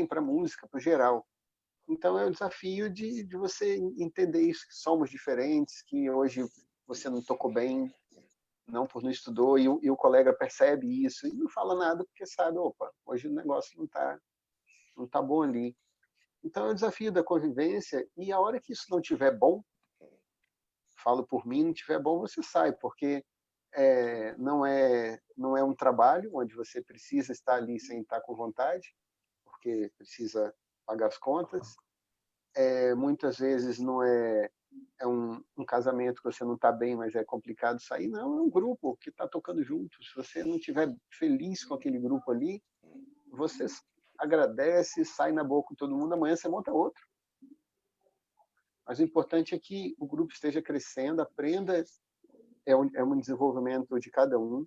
para a música, para o geral. Então é o desafio de você entender isso, que somos diferentes, que hoje você não tocou bem, não estudou, e o colega percebe isso e não fala nada porque sabe, opa, hoje o negócio não tá bom ali. Então é o desafio da convivência, e a hora que isso não tiver bom, falo por mim, não tiver bom, você sai, porque não é um trabalho onde você precisa estar ali sem estar com vontade, porque precisa pagar as contas. Muitas vezes não é um casamento que você não está bem, mas é complicado sair. Não, é um grupo que está tocando junto. Se você não estiver feliz com aquele grupo ali, você agradece, sai na boa com todo mundo, amanhã você monta outro. Mas o importante é que o grupo esteja crescendo, aprenda, é um desenvolvimento de cada um,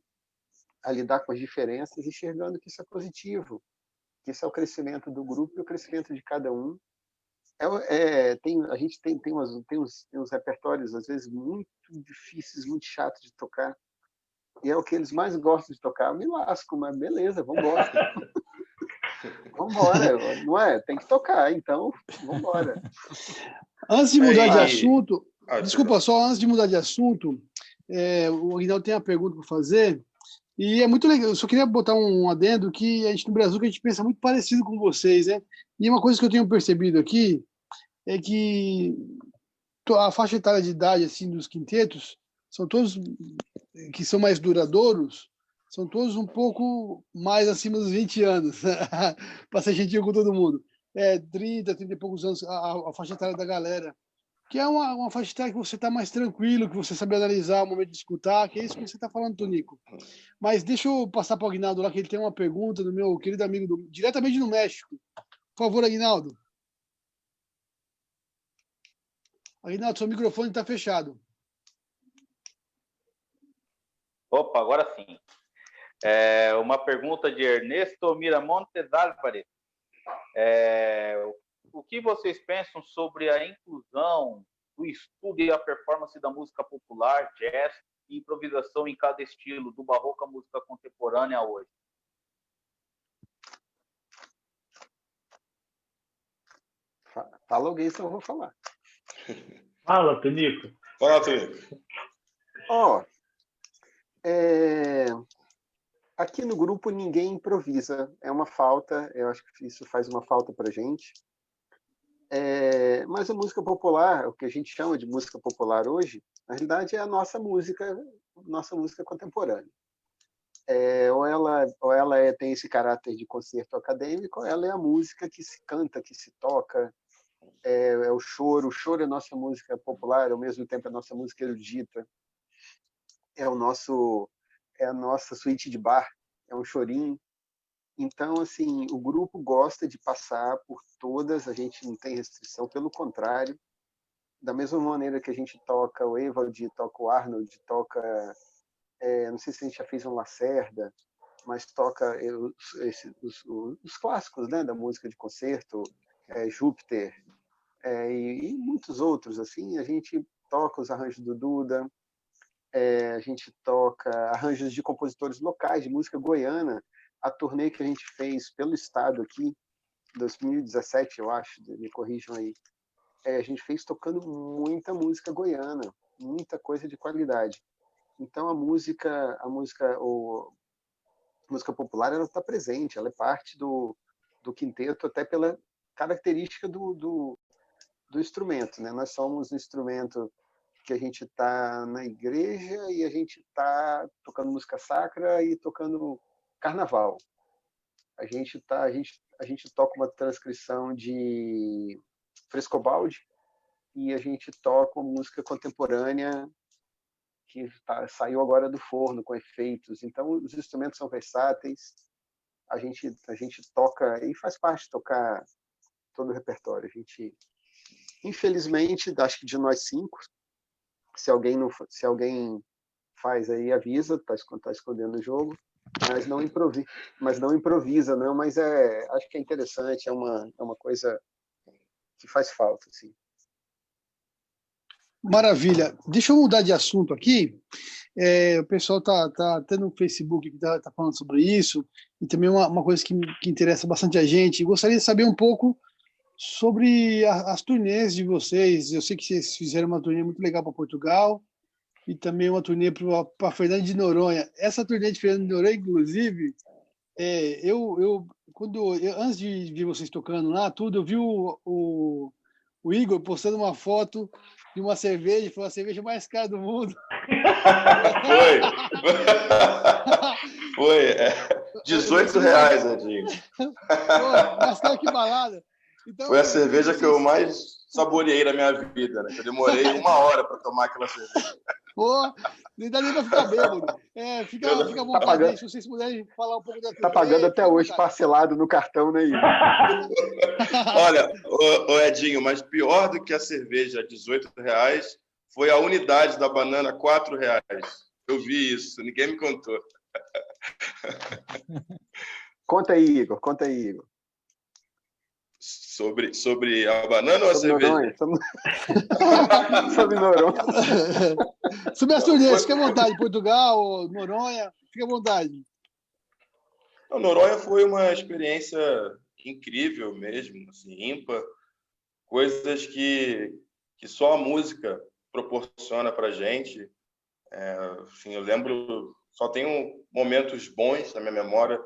a lidar com as diferenças, enxergando que isso é positivo, que isso é o crescimento do grupo e o crescimento de cada um. A gente tem uns repertórios, às vezes, muito difíceis, muito chatos de tocar, e é o que eles mais gostam de tocar. Eu me lasco, mas beleza, vamos embora. Vamos embora, não é? Tem que tocar, então vamos embora. Antes de mudar de assunto, desculpa, só antes de mudar de assunto, o Aguinaldo tem uma pergunta para fazer, e é muito legal. Eu só queria botar um adendo que a gente no Brasil, que a gente pensa muito parecido com vocês, né? E uma coisa que eu tenho percebido aqui é que a faixa etária de idade assim dos quintetos são todos que são mais duradouros, são todos um pouco mais acima dos 20 anos, para ser gentil com todo mundo. 30 e poucos anos a faixa etária da galera. que é uma faixa etária que você está mais tranquilo, que você sabe analisar o momento de escutar, que é isso que você está falando, Tonico. Mas deixa eu passar para o Aguinaldo lá, que ele tem uma pergunta do meu querido amigo, diretamente no México. Por favor, Aguinaldo. Aguinaldo, seu microfone está fechado. Opa, agora sim. Uma pergunta de Ernesto Miramontes Álvares. O que vocês pensam sobre a inclusão do estudo e a performance da música popular, jazz e improvisação em cada estilo, do barroco à música contemporânea hoje? Fala alguém, senão eu vou falar. Fala, Tonico. Fala, Tonico. Aqui no grupo ninguém improvisa. É uma falta. Eu acho que isso faz uma falta para a gente. Mas a música popular, o que a gente chama de música popular hoje, na realidade é a nossa música contemporânea. Ou ela tem esse caráter de concerto acadêmico, ou ela é a música que se canta, que se toca, é o choro. O choro é a nossa música popular, ao mesmo tempo é a nossa música erudita, é a nossa suíte de bar, é um chorinho. Então, assim, o grupo gosta de passar por todas, a gente não tem restrição, pelo contrário, da mesma maneira que a gente toca o Evald, toca o Arnold, toca, não sei se a gente já fez um Lacerda, mas toca os clássicos, né, da música de concerto, Júpiter, e muitos outros, assim, a gente toca os arranjos do Duda, a gente toca arranjos de compositores locais, de música goiana. A turnê que a gente fez pelo estado aqui, 2017, eu acho, me corrijam aí, a gente fez tocando muita música goiana, muita coisa de qualidade. Então a música popular, ela está presente, ela é parte do quinteto, até pela característica do instrumento, né? Nós somos um instrumento que a gente está na igreja e a gente está tocando música sacra e tocando carnaval. A gente toca uma transcrição de Frescobaldi e a gente toca uma música contemporânea que saiu agora do forno com efeitos. Então os instrumentos são versáteis. A gente toca e faz parte de tocar todo o repertório. A gente, infelizmente, acho que de nós 5, se alguém faz aí, avisa, tá escondendo o jogo, mas não improvisa, não. Mas acho que é interessante, é uma coisa que faz falta, assim. Maravilha. Deixa eu mudar de assunto aqui. O pessoal tá até no Facebook que tá falando sobre isso, e também uma coisa que interessa bastante a gente. Gostaria de saber um pouco sobre as turnês de vocês. Eu sei que vocês fizeram uma turnê muito legal para Portugal e também uma turnê para Fernando de Noronha. Essa turnê de Fernando de Noronha, inclusive, antes de ver vocês tocando lá, eu vi o Igor postando uma foto de uma cerveja, foi a cerveja mais cara do mundo. Foi. R$18, Edinho. Mais caro que balada. Então, foi a cerveja que eu mais saboreei na minha vida, né? Eu demorei 1 hora para tomar aquela cerveja. Pô, nem dá nem para ficar bêbado. Fica à vontade aí, se vocês puderem falar um pouco da Tá pagando até hoje parcelado no cartão, né, Igor? Olha, Edinho, mas pior do que a cerveja R$18 foi a unidade da banana R$4. Eu vi isso, ninguém me contou. Conta aí, Igor. Sobre a banana ou a cerveja? Noronha, sobre Noronha. Sobre as turnês, fica à vontade. Portugal, Noronha, fica à vontade. Noronha foi uma experiência incrível mesmo, assim, ímpar. Coisas que só a música proporciona para a gente. Assim, eu lembro, só tenho momentos bons na minha memória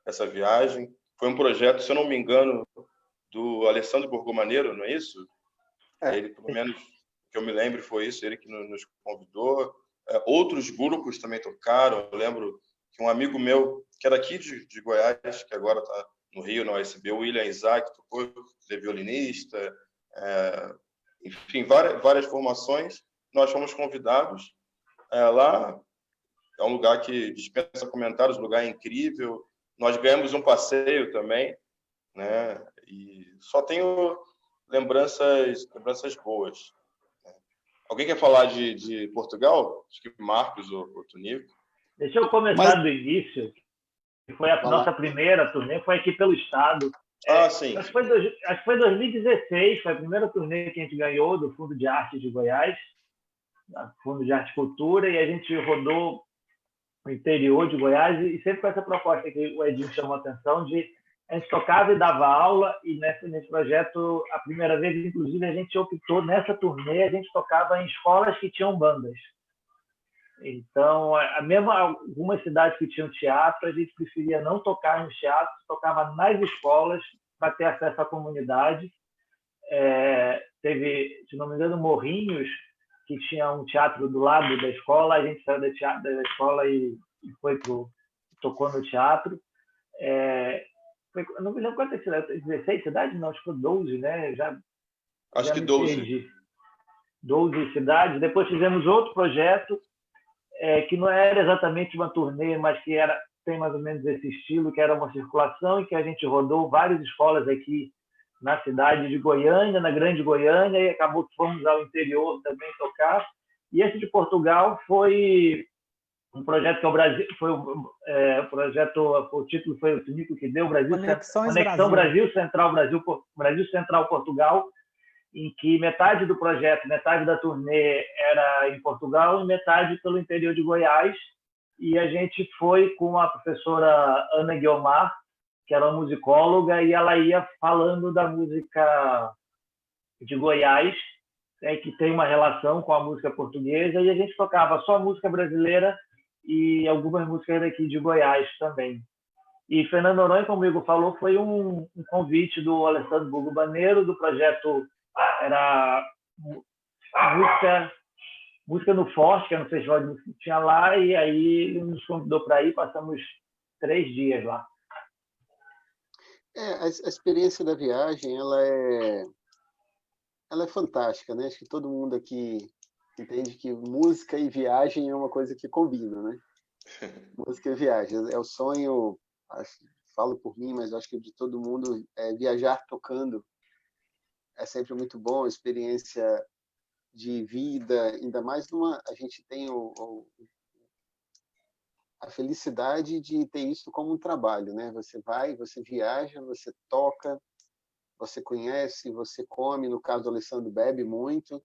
dessa viagem. Foi um projeto, se eu não me engano, do Alessandro Borgomaneiro, não é isso? Ele, pelo menos, que eu me lembro, foi isso, ele que nos convidou. Outros grupos também tocaram. Eu lembro que um amigo meu, que era aqui de Goiás, que agora está no Rio, na USB, o William Isaac, tocou, ele é violinista. enfim, várias formações. Nós fomos convidados lá. É um lugar que dispensa comentários, um lugar incrível. Nós ganhamos um passeio também, né? E só tenho lembranças boas. Alguém quer falar de Portugal? Acho que Marcos ou Tunico. Deixa eu começar do início, que foi a nossa primeira turnê, foi aqui pelo estado. Sim. Acho que foi 2016, foi a primeira turnê que a gente ganhou do Fundo de Arte de Goiás, Fundo de Arte e Cultura, e a gente rodou o interior de Goiás, e sempre com essa proposta que o Edinho chamou a atenção, de a gente tocava e dava aula, e nesse projeto, a primeira vez, inclusive, a gente optou, nessa turnê, a gente tocava em escolas que tinham bandas. Então, mesmo algumas cidades que tinham teatro, a gente preferia não tocar nos teatros, tocava nas escolas para ter acesso à comunidade. Teve, se não me engano, Morrinhos, que tinha um teatro do lado da escola, a gente saiu da escola e tocou no teatro. Eu não me lembro quantas cidades, 16 cidades? Não, acho que foi 12, né? Acho que 12. 12 cidades. Depois fizemos outro projeto, que não era exatamente uma turnê, mas que tem mais ou menos esse estilo, que era uma circulação, e que a gente rodou várias escolas aqui na cidade de Goiânia, na Grande Goiânia, e acabou que fomos ao interior também tocar. E esse de Portugal foi um projeto que o Brasil foi o título foi o Tunico que deu, Conexão Brasil Central Portugal, em que metade do projeto, metade da turnê era em Portugal e metade pelo interior de Goiás. E a gente foi com a professora Ana Guiomar, que era uma musicóloga, e ela ia falando da música de Goiás, que tem uma relação com a música portuguesa, e a gente tocava só música brasileira e algumas músicas daqui de Goiás também. E Fernando Noronha, como o Igor falou, foi um convite do Alessandro Bugo-Baneiro, do projeto era música no Forte, que era um festival de música que tinha lá, e aí ele nos convidou para ir, passamos 3 dias lá. A experiência da viagem, ela é fantástica, né? Acho que todo mundo aqui entende que música e viagem é uma coisa que combina, né? Música e viagem é o sonho, falo por mim, mas acho que de todo mundo, viajar tocando é sempre muito bom, experiência de vida, ainda mais a gente tem a felicidade de ter isso como um trabalho, né? Você vai, você viaja, você toca, você conhece, você come, no caso do Alessandro bebe muito,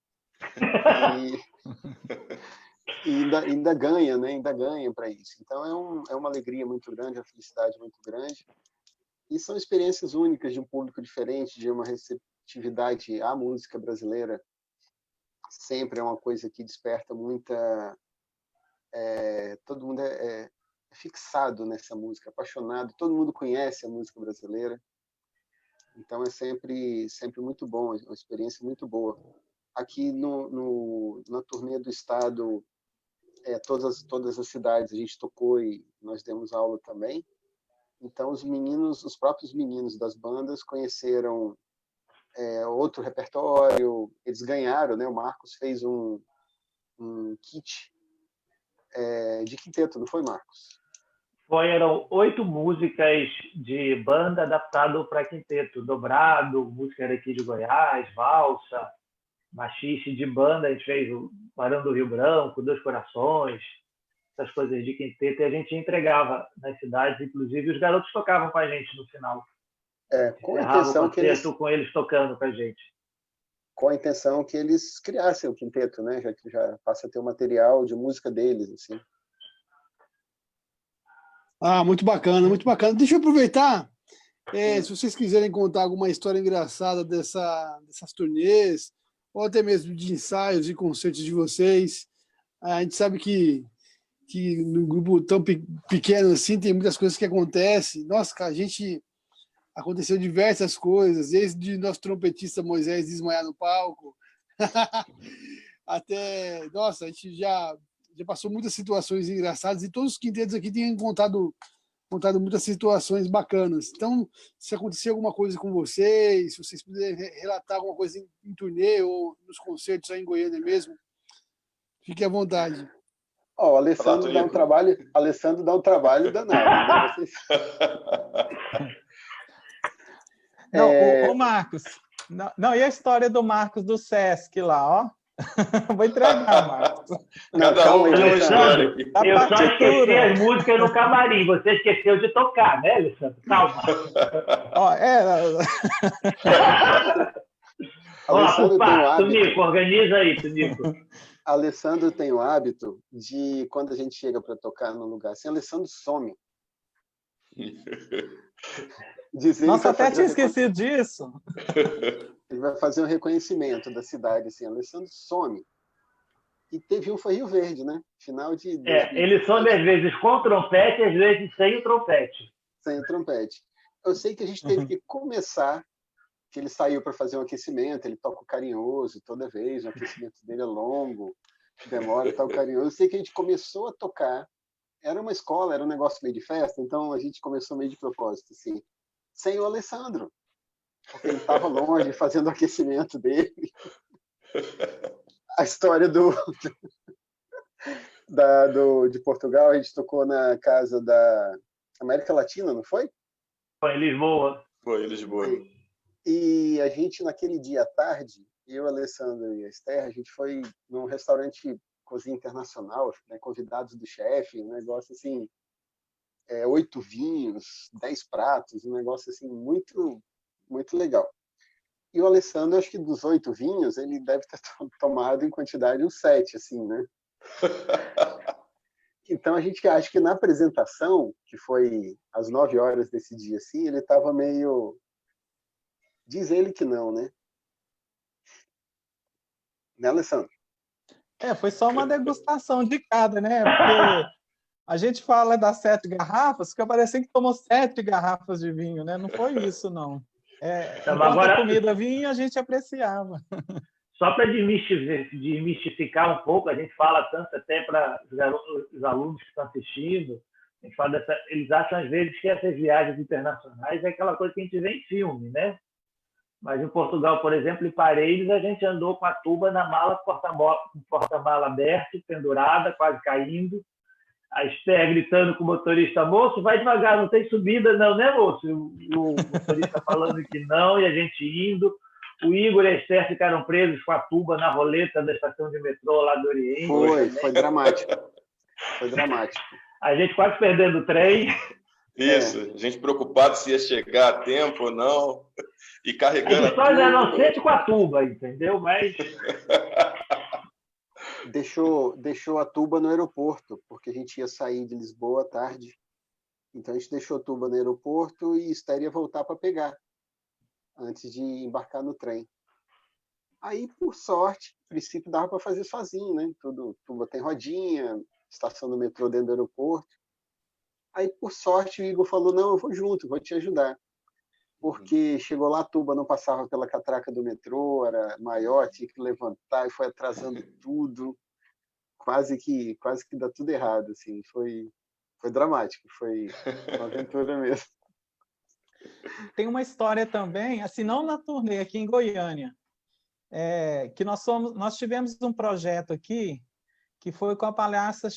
e ainda ganha, né? Ainda ganha para isso. Então é uma alegria muito grande, uma felicidade muito grande, e são experiências únicas de um público diferente, de uma receptividade à música brasileira. Sempre é uma coisa que desperta muita... todo mundo é fixado nessa música, apaixonado, todo mundo conhece a música brasileira, então é sempre muito bom, uma experiência muito boa. Aqui na turnê do estado, todas as cidades a gente tocou e nós demos aula também, então os próprios meninos das bandas conheceram outro repertório, eles ganharam, né? O Marcos fez um kit de quinteto, não foi, Marcos? Eram 8 músicas de banda adaptado para quinteto, dobrado, música daqui de Goiás, valsa, machixe de banda, a gente fez o Barão do Rio Branco, Dois Corações, essas coisas de quinteto, e a gente entregava nas cidades, inclusive os garotos tocavam com a gente no final. Com a intenção que eles... com eles tocando com a gente. Com a intenção que eles criassem o quinteto, né? Já passa a ter o material de música deles, assim. Muito bacana, muito bacana. Deixa eu aproveitar, se vocês quiserem contar alguma história engraçada dessas turnês, ou até mesmo de ensaios e concertos de vocês. A gente sabe que num grupo tão pequeno assim, tem muitas coisas que acontecem. Nossa, cara, aconteceu diversas coisas, desde nosso trompetista Moisés desmaiar no palco, até... Nossa, a gente já passou muitas situações engraçadas, e todos os quintetos aqui têm contado contado muitas situações bacanas. Então, se acontecer alguma coisa com vocês, se vocês puderem relatar alguma coisa em turnê ou nos concertos aí em Goiânia mesmo, fique à vontade. Ó, o Alessandro dá um trabalho danado, né? Vocês... Não, ô Marcos, não, e a história do Marcos do Sesc lá, ó? Vou entregar, Marcos. Cada um tem uma história aqui. Eu só esqueci as músicas no camarim. Você esqueceu de tocar, né, Alessandro? Calma. Ó, Vamos lá, Tunico, organiza aí, Tunico. Alessandro tem o hábito de, quando a gente chega para tocar num lugar assim, Alessandro some. Nossa, até tinha esquecido disso. Ele vai fazer um reconhecimento da cidade, assim, Alessandro some. E teve um foi Rio Verde, né? Final de... ele some às vezes com trompete, às vezes sem o trompete. Sem o trompete. Eu sei que a gente teve que começar, que ele saiu para fazer um aquecimento, ele toca o carinhoso toda vez, o aquecimento dele é longo, demora, tá o carinhoso. Eu sei que a gente começou a tocar, era uma escola, era um negócio meio de festa, então a gente começou meio de propósito, assim, sem o Alessandro, porque ele estava longe fazendo o aquecimento dele. A história de Portugal, a gente tocou na casa da América Latina, não foi? Foi em Lisboa. Foi em Lisboa. E a gente, naquele dia à tarde, eu, Alessandro e a Esther, a gente foi num restaurante cozinha internacional, né, convidados do chefe, um negócio assim, 8 vinhos, 10 pratos, um negócio assim muito, muito legal. E o Alessandro, acho que dos 8 vinhos, ele deve ter tomado em quantidade uns 7, assim, né? Então, a gente acha que na apresentação, que foi às 9 horas desse dia, assim, ele estava meio... Diz ele que não, né? Né, Alessandro? Foi só uma degustação de cada, né? Porque a gente fala das 7 garrafas, fica parecendo que tomou 7 garrafas de vinho, né? Não foi isso, não. Enquanto a comida vinha, a gente apreciava. Só para desmistificar um pouco, a gente fala tanto até para os alunos que estão assistindo, a gente fala eles acham às vezes que essas viagens internacionais é aquela coisa que a gente vê em filme, né? Mas em Portugal, por exemplo, em Paredes, a gente andou com a tuba na mala, com o porta-mala aberto, pendurada, quase caindo. A Esther gritando com o motorista, moço, vai devagar, não tem subida não, né, moço? O motorista falando que não, e a gente indo. O Igor e a Esther ficaram presos com a tuba na roleta da estação de metrô lá do Oriente. Foi dramático. Foi dramático. A gente quase perdendo o trem. Isso, a gente preocupado se ia chegar a tempo ou não, e carregando a tuba. Não sente com a tuba, entendeu? Mas... Deixou a tuba no aeroporto, porque a gente ia sair de Lisboa à tarde. Então a gente deixou a tuba no aeroporto e Esther ia voltar para pegar, antes de embarcar no trem. Aí, por sorte, no princípio dava para fazer sozinho, né? Tuba tem rodinha, estação do metrô dentro do aeroporto. Aí, por sorte, o Igor falou, não, eu vou junto, vou te ajudar. Porque chegou lá, a tuba não passava pela catraca do metrô, era maior, tinha que levantar e foi atrasando tudo. Quase que dá tudo errado, assim. Foi dramático, foi uma aventura mesmo. Tem uma história também, assim, não na turnê, aqui em Goiânia, que nós tivemos um projeto aqui, que foi com a palhaça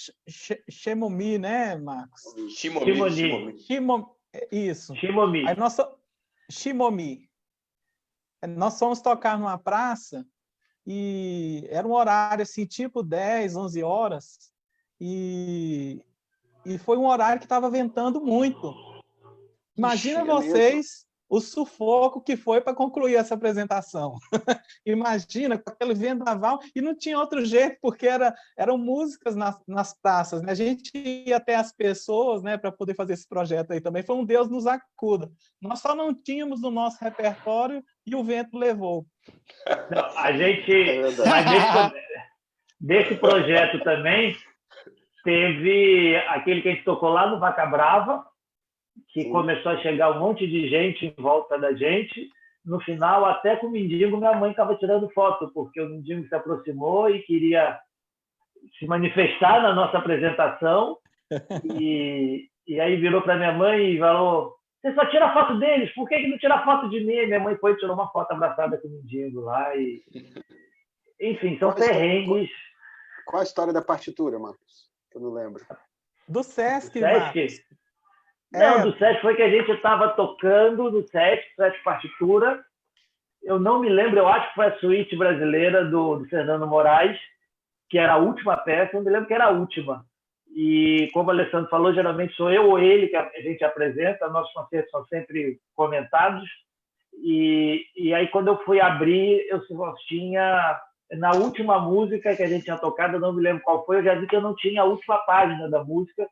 Xemomi, né, Marcos? Ximomi. Isso. Ximomi. Aí Ximomi. Nós fomos tocar numa praça e era um horário assim, tipo 10, 11 horas, e foi um horário que estava ventando muito. Imagina vocês o sufoco que foi para concluir essa apresentação. Imagina, com aquele vendaval, e não tinha outro jeito, porque eram músicas nas praças, né? A gente ia até as pessoas, né, para poder fazer esse projeto aí também. Foi um Deus nos acuda. Nós só não tínhamos no nosso repertório e o vento levou. Não, mas desse projeto também, teve aquele que a gente tocou lá no Vaca Brava, que começou a chegar um monte de gente em volta da gente. No final, até com o mendigo, minha mãe estava tirando foto, porque o mendigo se aproximou e queria se manifestar na nossa apresentação. E E aí virou para minha mãe e falou: você só tira foto deles, por que não tira foto de mim? Minha mãe foi e tirou uma foto abraçada com o mendigo lá. Enfim, são perrengues. Qual a história da partitura, Marcos? Eu não lembro. Do Sesc, Marcos. Não, do Sesc foi que a gente estava tocando no Sesc partitura. Eu não me lembro, eu acho que foi a suíte brasileira do Fernando Moraes, que era a última peça, eu me lembro que era a última. E como o Alessandro falou, geralmente sou eu ou ele que a gente apresenta, nossos concertos são sempre comentados. E aí, quando eu fui abrir, eu só tinha... Na última música que a gente tinha tocado, eu não me lembro qual foi, eu já vi que eu não tinha a última página da música.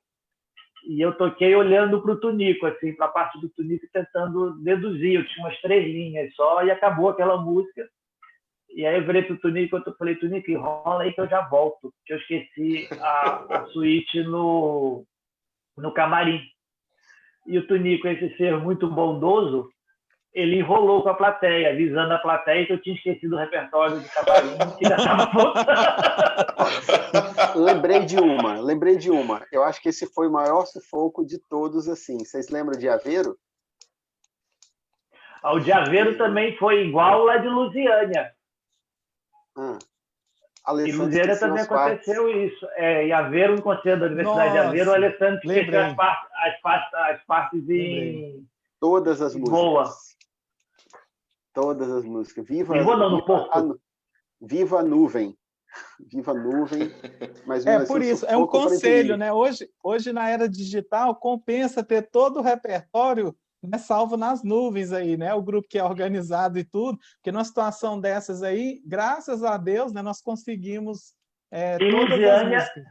E eu toquei olhando para o Tunico, assim, para a parte do Tunico, tentando deduzir. Eu tinha umas 3 linhas só e acabou aquela música. E aí eu virei para o Tunico e falei: Tunico, enrola aí que eu já volto, que eu esqueci a suíte no camarim. E o Tunico, esse ser muito bondoso, ele enrolou com a plateia, avisando a plateia que eu tinha esquecido o repertório do camarim, que já estava voltando. Lembrei de uma. Eu acho que esse foi o maior sufoco de todos, assim. Vocês lembram de Aveiro? O de Aveiro também foi igual lá de Lusiânia. Em Lusiânia também aconteceu isso. Em Aveiro, no conselho da Universidade de Aveiro, o Alessandro esqueceu as partes em... Todas as músicas. Boa. Todas as músicas. Viva a nuvem. Viva a nuvem. Mas por isso, é um conselho, né? Hoje, na era digital, compensa ter todo o repertório, né, salvo nas nuvens aí, né? O grupo que é organizado e tudo, porque numa situação dessas aí, graças a Deus, né, nós conseguimos todas as músicas.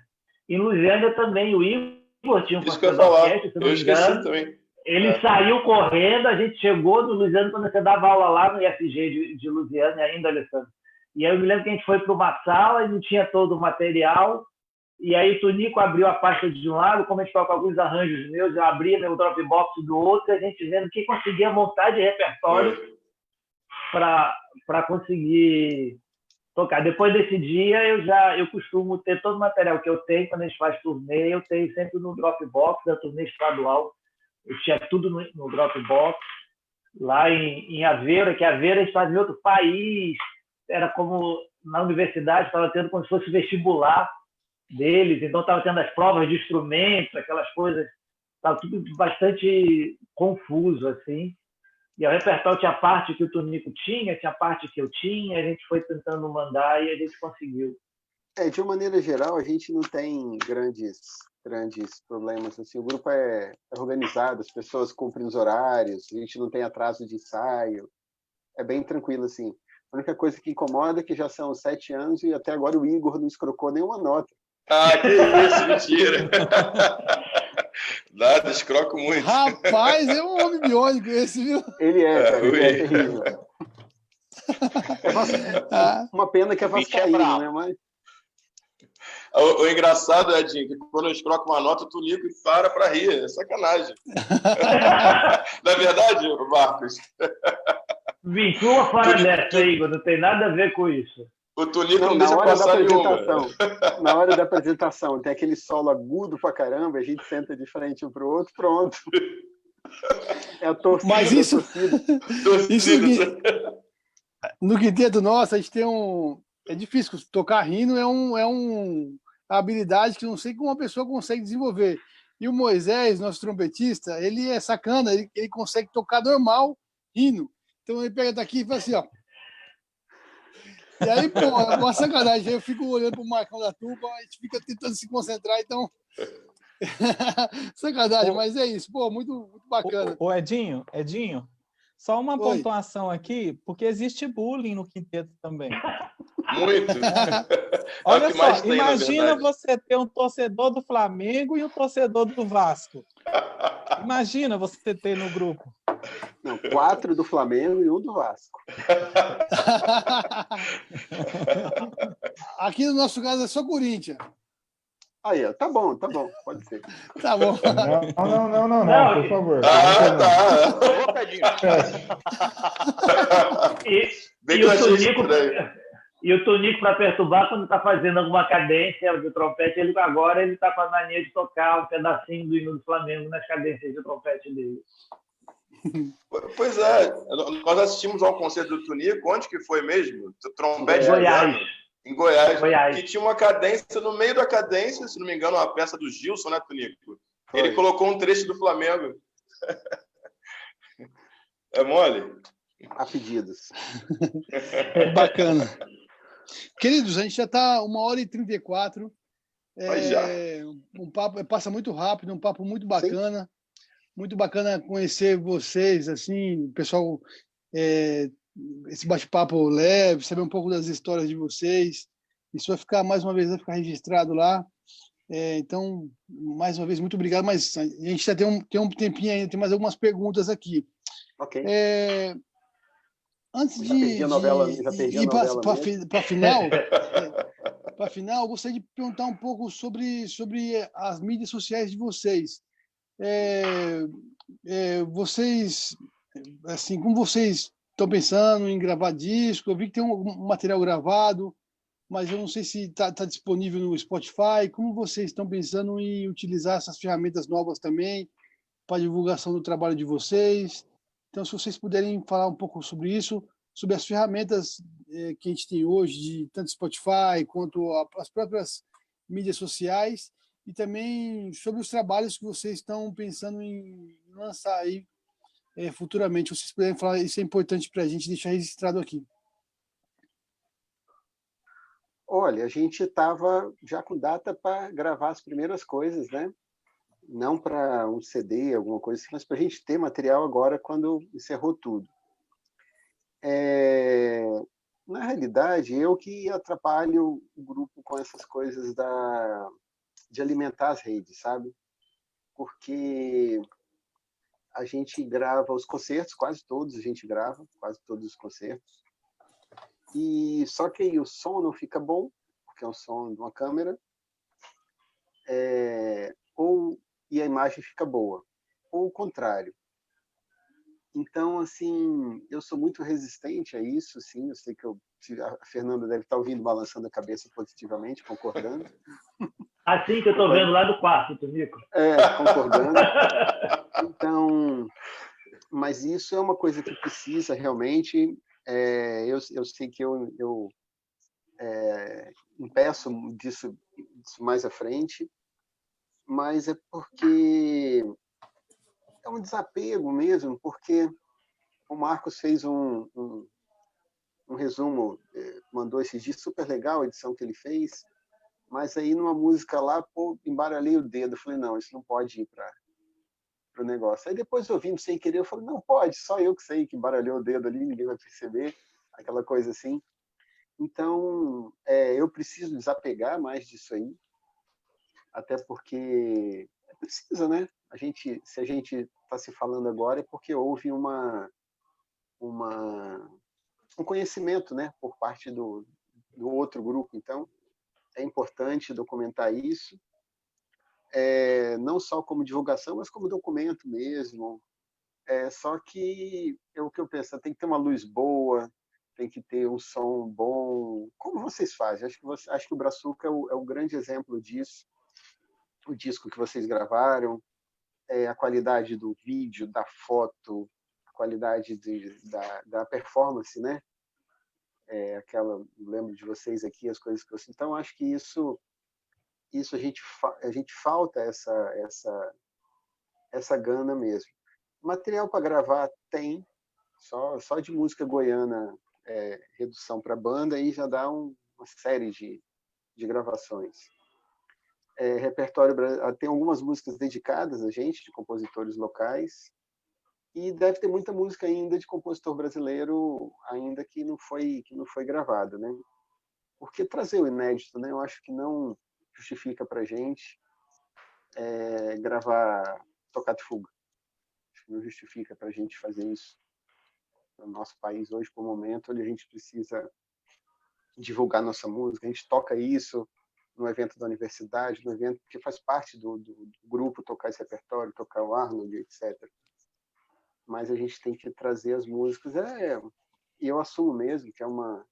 Em Lusiânia também, o Igor tinha um conselho da orquestra, eu esqueci também. Ele saiu correndo, a gente chegou no Lusiânia quando você dava aula lá no IFG de Lusiânia ainda, Alessandro. E aí eu me lembro que a gente foi para uma sala e não tinha todo o material. E aí o Tunico abriu a pasta de um lado, como a gente estava com alguns arranjos meus, eu abria meu Dropbox do outro, e a gente vendo o que conseguia montar de repertório para conseguir tocar. Depois desse dia, eu costumo ter todo o material que eu tenho quando a gente faz turnê, eu tenho sempre no Dropbox da turnê estadual. Eu tinha tudo no Dropbox. Lá em Aveiro, que Aveiro estava em outro país, era como na universidade, estava tendo como se fosse vestibular deles, então estava tendo as provas de instrumentos, aquelas coisas, estava tudo bastante confuso, assim. E o repertório tinha parte que o Tunico tinha parte que eu tinha, a gente foi tentando mandar e a gente conseguiu. De uma maneira geral, a gente não tem grandes problemas. Assim, o grupo é organizado, as pessoas cumprem os horários, a gente não tem atraso de ensaio, é bem tranquilo, assim. A única coisa que incomoda é que já são 7 anos e até agora o Igor não escrocou nenhuma nota. Que isso, mentira. Nada, escroco muito. Rapaz, é um homem biônico esse, viu? Ele é terrível. Uma pena que é vascaíno, né? Mas... O engraçado, Edinho, que quando eu escroco uma nota, o Tunico para rir. É sacanagem. Não é verdade, Marcos? Vincula fora dessa, Igor. Não tem nada a ver com isso. O Tunico não deixa passar nenhuma. Na hora da apresentação, tem aquele solo agudo pra caramba, a gente senta de frente um pro outro, pronto. É a torcida. Mas isso no quinteto nosso, a gente tem é difícil tocar rindo, é uma habilidade que não sei como uma pessoa consegue desenvolver. E o Moisés, nosso trompetista, ele é sacana, ele consegue tocar normal rindo. Então ele pega daqui e faz assim, ó. E aí, pô, é uma sacanagem. Aí eu fico olhando pro Marcão da tuba, a gente fica tentando se concentrar, então. Sacanagem, mas é isso, pô, muito bacana. Ô, Edinho, só uma pontuação aqui, porque existe bullying no quinteto também. Muito. Olha só, imagina você ter um torcedor do Flamengo e um torcedor do Vasco. Imagina você ter no grupo. Não, 4 do Flamengo e 1 do Vasco. Aqui no nosso caso é só Corinthians. Aí, ó, tá bom, pode ser. Tá bom. Não, por favor. E o Tunico, E o Tonico, para perturbar, quando está fazendo alguma cadência de trompete, ele agora ele está com a mania de tocar um pedacinho do hino do Flamengo nas cadências de trompete dele. Pois é, nós assistimos ao concerto do Tonico, onde que foi mesmo? Trompete Goiás. Em Goiás, Goiás, que tinha uma cadência, no meio da cadência, se não me engano, uma peça do Gilson, né, Tonico? Foi. Ele colocou um trecho do Flamengo. É mole? A pedidos. Bacana. Queridos, a gente já está 1h34. Um papo passa muito rápido, um papo muito bacana. Sim. Muito bacana conhecer vocês, assim, pessoal, esse bate-papo leve, saber um pouco das histórias de vocês. Isso vai ficar, mais uma vez, vai ficar registrado lá. Então, mais uma vez, muito obrigado. Mas a gente já tem um tempinho ainda, tem mais algumas perguntas aqui. Ok. Antes de ir para a final, eu gostaria de perguntar um pouco sobre as mídias sociais de vocês. Vocês, assim, como vocês estão pensando em gravar disco? Eu vi que tem um material gravado, mas eu não sei se está disponível no Spotify. Como vocês estão pensando em utilizar essas ferramentas novas também para a divulgação do trabalho de vocês? Então, se vocês puderem falar um pouco sobre isso, sobre as ferramentas que a gente tem hoje, de tanto Spotify quanto as próprias mídias sociais, e também sobre os trabalhos que vocês estão pensando em lançar aí futuramente. Se vocês puderem falar, isso é importante para a gente deixar registrado aqui. Olha, a gente estava já com data para gravar as primeiras coisas, né? Não para um CD, alguma coisa assim, mas para a gente ter material agora quando encerrou tudo. Na realidade, eu que atrapalho o grupo com essas coisas de alimentar as redes, sabe? Porque a gente grava os concertos, quase todos a gente grava, quase todos os concertos. E só que aí o som não fica bom, porque é um som de uma câmera, e a imagem fica boa, ou o contrário. Então, assim, eu sou muito resistente a isso, assim, eu sei que a Fernanda deve estar ouvindo, balançando a cabeça positivamente, concordando. Assim que eu estou vendo lá do quarto, Tonico. Concordando. Então, mas isso é uma coisa que precisa realmente, eu sei que eu impeço disso mais à frente, mas é porque é um desapego mesmo, porque o Marcos fez um resumo, mandou esses dias, super legal a edição que ele fez, mas aí numa música lá, embaralhei o dedo, falei, não, isso não pode ir para o negócio. Aí depois ouvindo sem querer, eu falei, não, pode, só eu que sei que embaralhou o dedo ali, ninguém vai perceber, aquela coisa assim. Então, eu preciso desapegar mais disso aí, até porque precisa, né? Se a gente está se falando agora é porque houve um conhecimento, né, por parte do outro grupo. Então, é importante documentar isso, não só como divulgação, mas como documento mesmo. Só que o que eu penso, tem que ter uma luz boa, tem que ter um som bom. Como vocês fazem? Acho que o Brazuca é o grande exemplo disso. O disco que vocês gravaram, a qualidade do vídeo, da foto, a qualidade da performance, né? Lembro de vocês aqui, as coisas que eu sinto. Então, acho que isso a gente falta essa gana mesmo. Material para gravar tem, só de música goiana, redução para banda, aí já dá uma série de gravações. Repertório, tem algumas músicas dedicadas a gente, de compositores locais, e deve ter muita música ainda de compositor brasileiro ainda que não foi gravada, né? Porque trazer o inédito, né? Eu acho que não justifica para a gente gravar Toccata e Fuga. Acho que não justifica para a gente fazer isso no nosso país hoje, por um momento onde a gente precisa divulgar nossa música. A gente toca isso no evento da universidade, no evento que faz parte do grupo, tocar esse repertório, tocar o Arnold, etc. Mas a gente tem que trazer as músicas. E eu assumo mesmo que é uma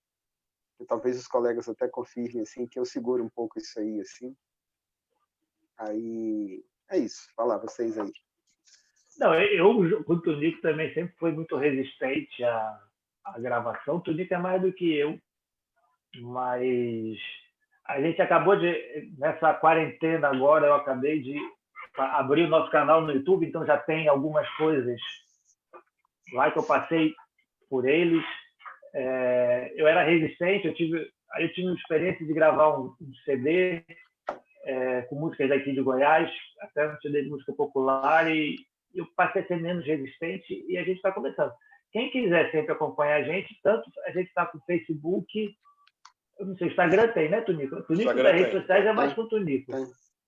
e talvez os colegas até confirmem, assim, que eu seguro um pouco isso aí, assim. Aí, é isso. Fala vocês aí. Não, eu com o Tunico também sempre fui muito resistente à gravação. O Tunico é mais do que eu, mas a gente acabou de, nessa quarentena agora, eu acabei de abrir o nosso canal no YouTube, então já tem algumas coisas lá que eu passei por eles. Eu era resistente, eu tive uma experiência de gravar um CD com músicas daqui de Goiás, até um CD de música popular, e eu passei a ser menos resistente, e a gente está começando. Quem quiser sempre acompanhar a gente, tanto a gente está com o Facebook, eu não sei, Instagram tem, né, Tunico? Tunico das redes sociais é mais com o Tunico,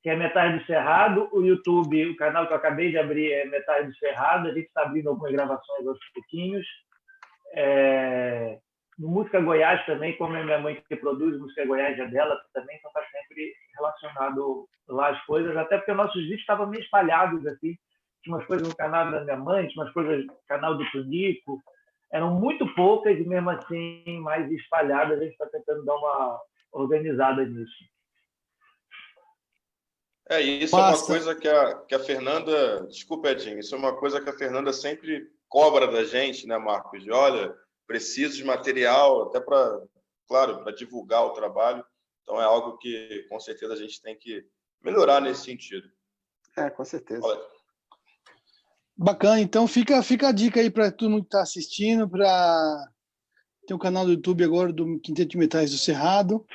que é Metade do Cerrado. O YouTube, o canal que eu acabei de abrir é Metade do Cerrado, a gente está abrindo algumas gravações aos pouquinhos. No Música Goiás também, como é minha mãe que produz Música Goiás é dela também, então está sempre relacionado lá as coisas, até porque nossos vídeos estavam meio espalhados, assim, tinha umas coisas no canal da minha mãe, tinha umas coisas no canal do Tunico, eram muito poucas e mesmo assim mais espalhadas, a gente está tentando dar uma organizada nisso. Isso é uma coisa que a Fernanda... Desculpa, Edinho, isso é uma coisa que a Fernanda sempre cobra da gente, né, Marcos? De, olha, preciso de material, até para, claro, para divulgar o trabalho. Então, é algo que, com certeza, a gente tem que melhorar nesse sentido. Com certeza. Olha. Bacana, então fica a dica aí para todo mundo que está assistindo, tem o canal do YouTube agora do Quinteto de Metais do Cerrado,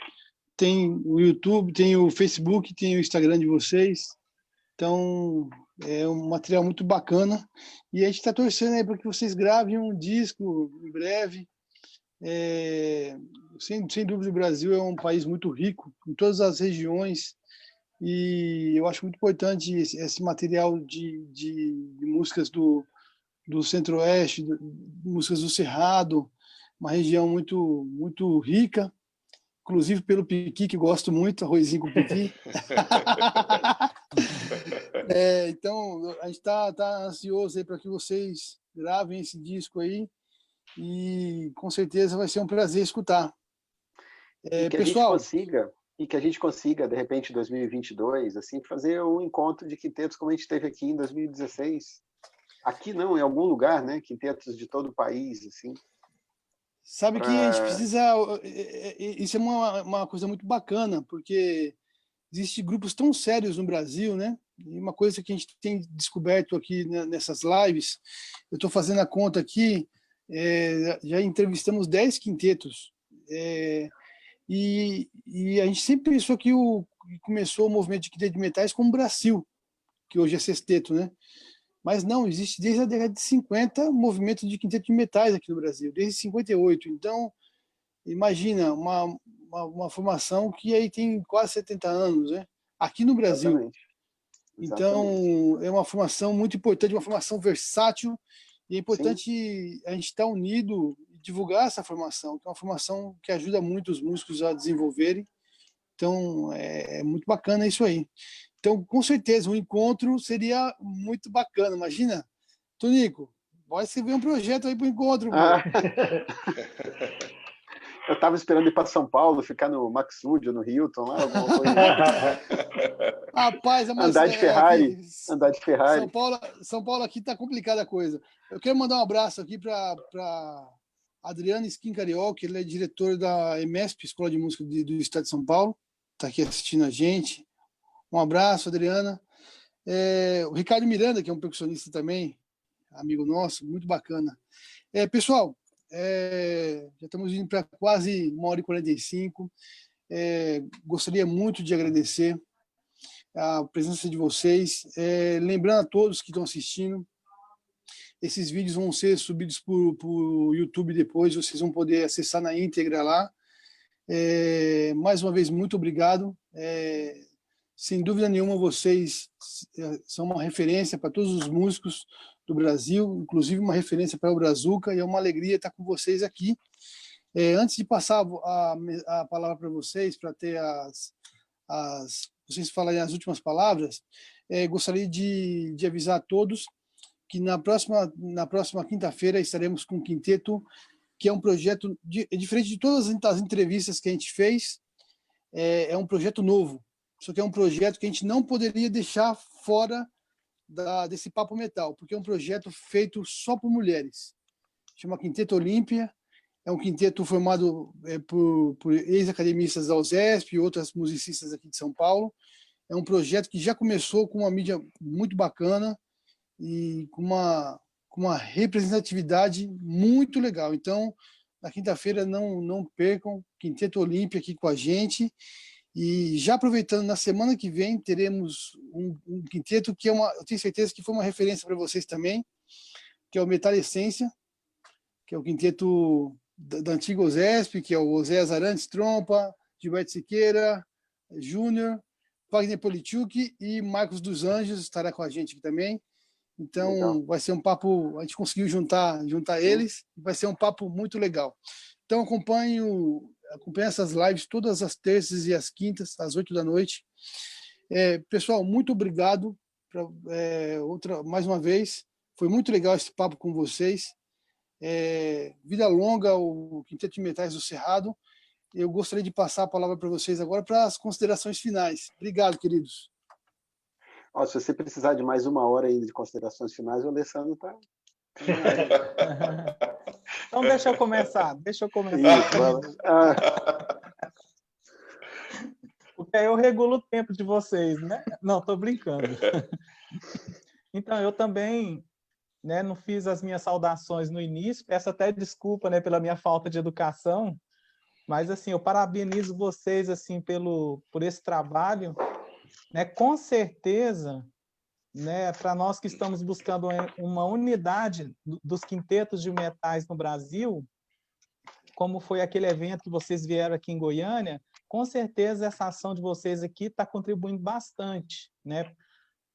tem o YouTube, tem o Facebook, tem o Instagram de vocês, então é um material muito bacana, e a gente está torcendo aí para que vocês gravem um disco em breve. Sem dúvida, o Brasil é um país muito rico em todas as regiões, e eu acho muito importante esse material de músicas do Centro-Oeste, músicas do Cerrado, uma região muito, muito rica, inclusive pelo piqui, que gosto muito, arrozinho com piqui. Então, a gente tá ansioso aí para que vocês gravem esse disco aí, e com certeza vai ser um prazer escutar. Pessoal... que a gente consiga, de repente, em 2022, assim, fazer um encontro de quintetos como a gente teve aqui em 2016. Aqui não, em algum lugar, né? Quintetos de todo o país, assim. Sabe que a gente precisa... Isso é uma coisa muito bacana, porque existem grupos tão sérios no Brasil, né? E uma coisa que a gente tem descoberto aqui nessas lives, eu estou fazendo a conta aqui, já entrevistamos 10 quintetos, e a gente sempre pensou que começou o movimento de quinteto de metais como o Brasil, que hoje é sexteto, né? Mas não, existe desde a década de 50 movimento de quinteto de metais aqui no Brasil, desde 58. Então, imagina, uma formação que aí tem quase 70 anos, né? Aqui no Brasil. Exatamente. Então, é uma formação muito importante, uma formação versátil, e é importante a gente estar unido e divulgar essa formação, que é uma formação que ajuda muito os músicos a desenvolverem. Então, é muito bacana isso aí. Então, com certeza, um encontro seria muito bacana. Imagina, Tunico, pode você ver um projeto aí para o encontro. Eu estava esperando ir para São Paulo, ficar no Maxud, no Hilton, lá, alguma coisa. Rapaz, andar de Ferrari. Andar de Ferrari. São Paulo aqui está complicada a coisa. Eu quero mandar um abraço aqui para Adriana Skin Carioca, ele é diretor da EMESP, Escola de Música do Estado de São Paulo, está aqui assistindo a gente. Um abraço, Adriana. O Ricardo Miranda, que é um percussionista também, amigo nosso, muito bacana. Pessoal, já estamos indo para quase 1h45. Gostaria muito de agradecer a presença de vocês. Lembrando a todos que estão assistindo, esses vídeos vão ser subidos para o YouTube depois, vocês vão poder acessar na íntegra lá. Mais uma vez, muito obrigado. Sem dúvida nenhuma, vocês são uma referência para todos os músicos do Brasil, inclusive uma referência para o Brazuca, e é uma alegria estar com vocês aqui. Antes de passar a palavra para vocês, para ter vocês falarem as últimas palavras, gostaria de avisar a todos que na próxima quinta-feira estaremos com o quinteto que é um projeto diferente de todas as entrevistas que a gente fez. É um projeto novo. Isso aqui é um projeto que a gente não poderia deixar fora desse Papo Metal, porque é um projeto feito só por mulheres. Chama Quinteto Olímpia. É um quinteto formado por ex-academistas da USESP e outras musicistas aqui de São Paulo. É um projeto que já começou com uma mídia muito bacana e com uma representatividade muito legal. Então, na quinta-feira, não percam Quinteto Olímpia aqui com a gente. E já aproveitando, na semana que vem, teremos um quinteto que eu tenho certeza que foi uma referência para vocês também, que é o Metal Essência, que é o quinteto da antiga OSESP, que é o Oséias Arantes Trompa, Gilberto Siqueira, Júnior, Wagner Polichuk e Marcos dos Anjos estará com a gente aqui também. Então, legal. Vai ser um papo, a gente conseguiu juntar eles, vai ser um papo muito legal. Então, acompanhe essas lives todas as terças e as quintas, às 8 da noite. Pessoal, muito obrigado mais uma vez. Foi muito legal esse papo com vocês. Vida longa, o Quinteto de Metais do Cerrado. Eu gostaria de passar a palavra para vocês agora para as considerações finais. Obrigado, queridos. Se você precisar de mais uma hora ainda de considerações finais, o Alessandro está... Então, deixa eu começar. Isso, porque aí eu regulo o tempo de vocês, né? Não, estou brincando. Então, eu também... não fiz as minhas saudações no início, peço até desculpa, pela minha falta de educação, mas assim, eu parabenizo vocês assim por esse trabalho, com certeza, para nós que estamos buscando uma unidade dos quintetos de metais no Brasil, como foi aquele evento que vocês vieram aqui em Goiânia, com certeza essa ação de vocês aqui está contribuindo bastante,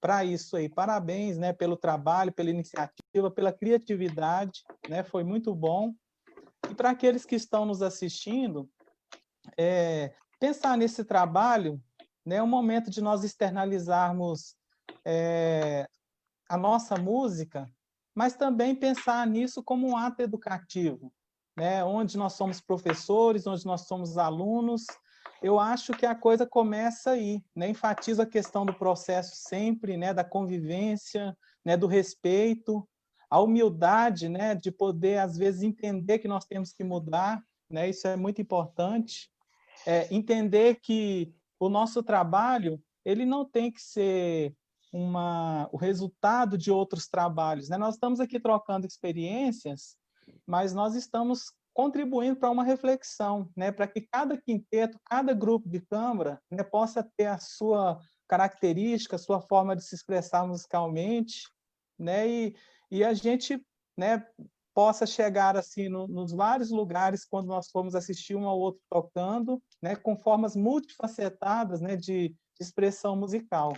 para isso aí. Parabéns, pelo trabalho, pela iniciativa, pela criatividade, foi muito bom. E para aqueles que estão nos assistindo, pensar nesse trabalho, é um momento de nós externalizarmos a nossa música, mas também pensar nisso como um ato educativo, onde nós somos professores, onde nós somos alunos. Eu acho que a coisa começa aí, enfatizo a questão do processo sempre, da convivência, do respeito, a humildade, de poder, às vezes, entender que nós temos que mudar, isso é muito importante. Entender que o nosso trabalho ele não tem que ser o resultado de outros trabalhos. Nós estamos aqui trocando experiências, mas nós estamos contribuindo para uma reflexão, para que cada quinteto, cada grupo de câmara possa ter a sua característica, a sua forma de se expressar musicalmente, e a gente possa chegar assim nos vários lugares quando nós formos assistir um ao outro tocando, com formas multifacetadas de expressão musical.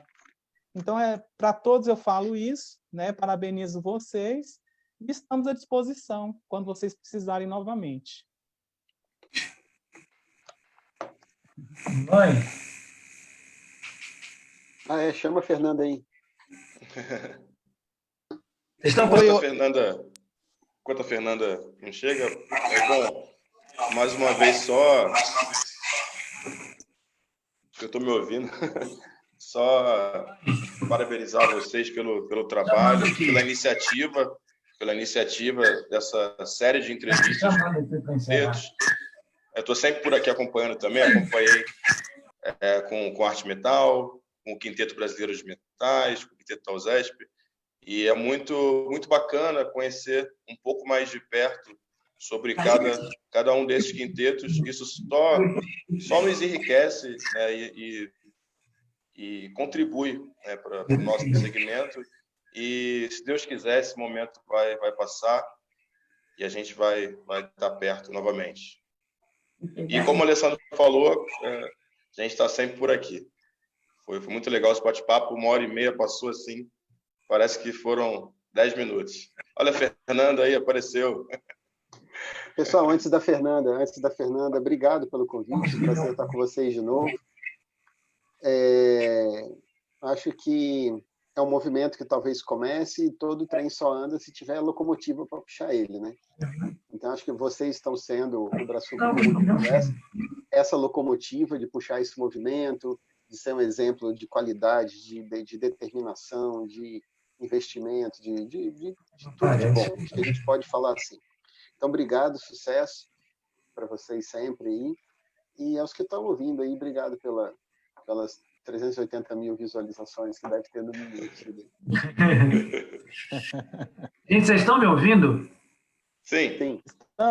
Então, para todos eu falo isso, parabenizo vocês, e estamos à disposição quando vocês precisarem novamente. Mãe? Chama a Fernanda aí. Enquanto a Fernanda não chega, bom, mais uma vez só, eu estou me ouvindo, só parabenizar vocês pelo trabalho, pela iniciativa dessa série de entrevistas. Eu estou sempre por aqui acompanhando também, acompanhei com Arte Metal, com o Quinteto Brasileiro de Metais, com o Quinteto da USESP, e é muito, muito bacana conhecer um pouco mais de perto sobre cada um desses quintetos. Isso só nos enriquece, e contribui para o nosso segmento. E, se Deus quiser, esse momento vai passar e a gente vai estar perto novamente. E como o Alessandro falou, a gente está sempre por aqui. Foi muito legal esse bate-papo, 1h30 passou assim, parece que foram 10 minutos. Olha a Fernanda aí, apareceu. Pessoal, antes da Fernanda, obrigado pelo convite, prazer estar com vocês de novo. Acho que é um movimento que talvez comece e todo trem só anda se tiver locomotiva para puxar ele, Então, acho que vocês estão sendo, o Brazuca, essa locomotiva de puxar esse movimento, de ser um exemplo de qualidade, de determinação, de investimento, de tudo de bom, que a gente pode falar assim. Então, obrigado, sucesso para vocês sempre aí. E aos que estão ouvindo aí, obrigado pelas 380 mil visualizações que deve ter no YouTube. Gente, vocês estão me ouvindo? Sim. Sim.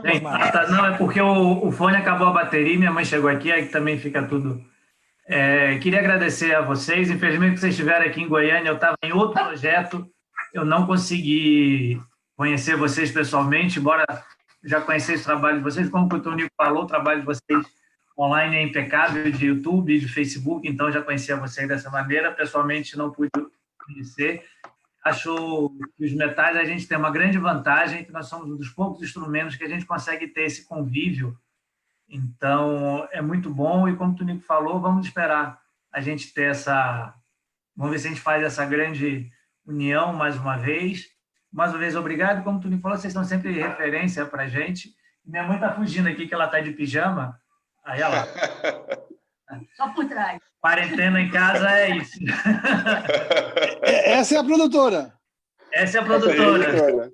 Gente, não, é porque o fone acabou a bateria, minha mãe chegou aqui, aí também fica tudo... queria agradecer a vocês. Infelizmente, que vocês estiveram aqui em Goiânia, eu estava em outro projeto, eu não consegui conhecer vocês pessoalmente, embora já conhecesse o trabalho de vocês. Como o Tonico falou, o trabalho de vocês online é impecável, de YouTube, de Facebook, então já conhecia vocês dessa maneira. Pessoalmente, não pude conhecer. Acho que os metais a gente tem uma grande vantagem, que nós somos um dos poucos instrumentos que a gente consegue ter esse convívio. Então, é muito bom. E como o Tonico falou, vamos esperar a gente ter essa... Vamos ver se a gente faz essa grande união mais uma vez. Mais uma vez, obrigado. Como o Tonico falou, vocês são sempre referência para a gente. Minha mãe está fugindo aqui, que ela está de pijama. Aí, olha lá. Só por trás. Quarentena em casa é isso. Essa é a produtora. Essa é a produtora.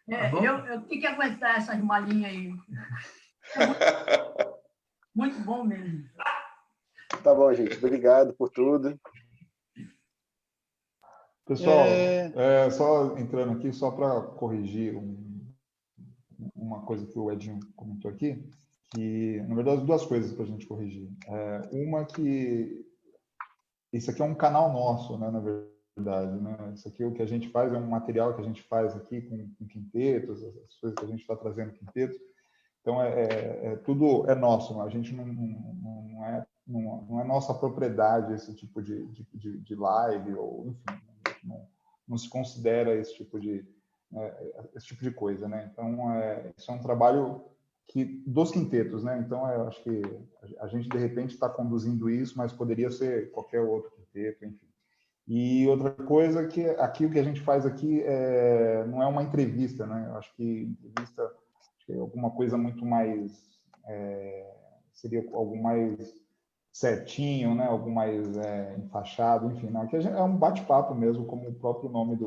Eu tenho que aguentar essas malinhas aí. Muito bom mesmo. Tá bom, gente. Obrigado por tudo. Pessoal, só entrando aqui, só para corrigir uma coisa que o Edinho comentou aqui, que, na verdade, duas coisas para a gente corrigir. Uma que isso aqui é um canal nosso, né, na verdade. Né? Isso aqui, o que a gente faz, é um material que a gente faz aqui com quintetos, as coisas que a gente está trazendo quintetos. Então, tudo é nosso. A gente não é nossa propriedade esse tipo de live, ou, enfim, não se considera esse tipo de coisa, né? Então, isso é um trabalho dos quintetos, né? Então, eu acho que a gente, de repente, está conduzindo isso, mas poderia ser qualquer outro quinteto, enfim. E outra coisa, que aqui o que a gente faz aqui não é uma entrevista, né? Eu acho que entrevista é alguma coisa muito mais... seria algo mais certinho, né? Algo mais enfaixado, enfim. Não, aqui é um bate-papo mesmo, como o próprio nome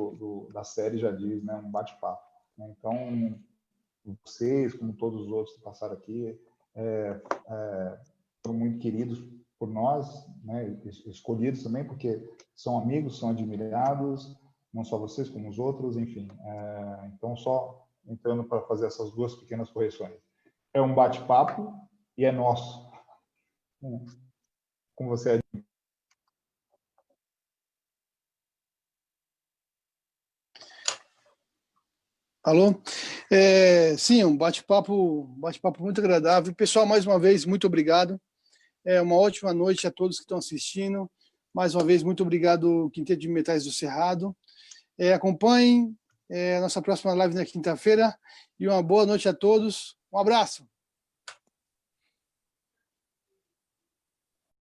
da série já diz, né? Um bate-papo. Né? Então, vocês, como todos os outros que passaram aqui, foram muito queridos por nós, né? Escolhidos também, porque são amigos, são admirados, não só vocês, como os outros, enfim. Então, só entrando para fazer essas duas pequenas correções. É um bate-papo e é nosso. Com você, Alô? Sim, um bate-papo muito agradável. Pessoal, mais uma vez, muito obrigado. Uma ótima noite a todos que estão assistindo. Mais uma vez, muito obrigado, Quinteto de Metais do Cerrado. Acompanhem a nossa próxima live na quinta-feira. E uma boa noite a todos. Um abraço.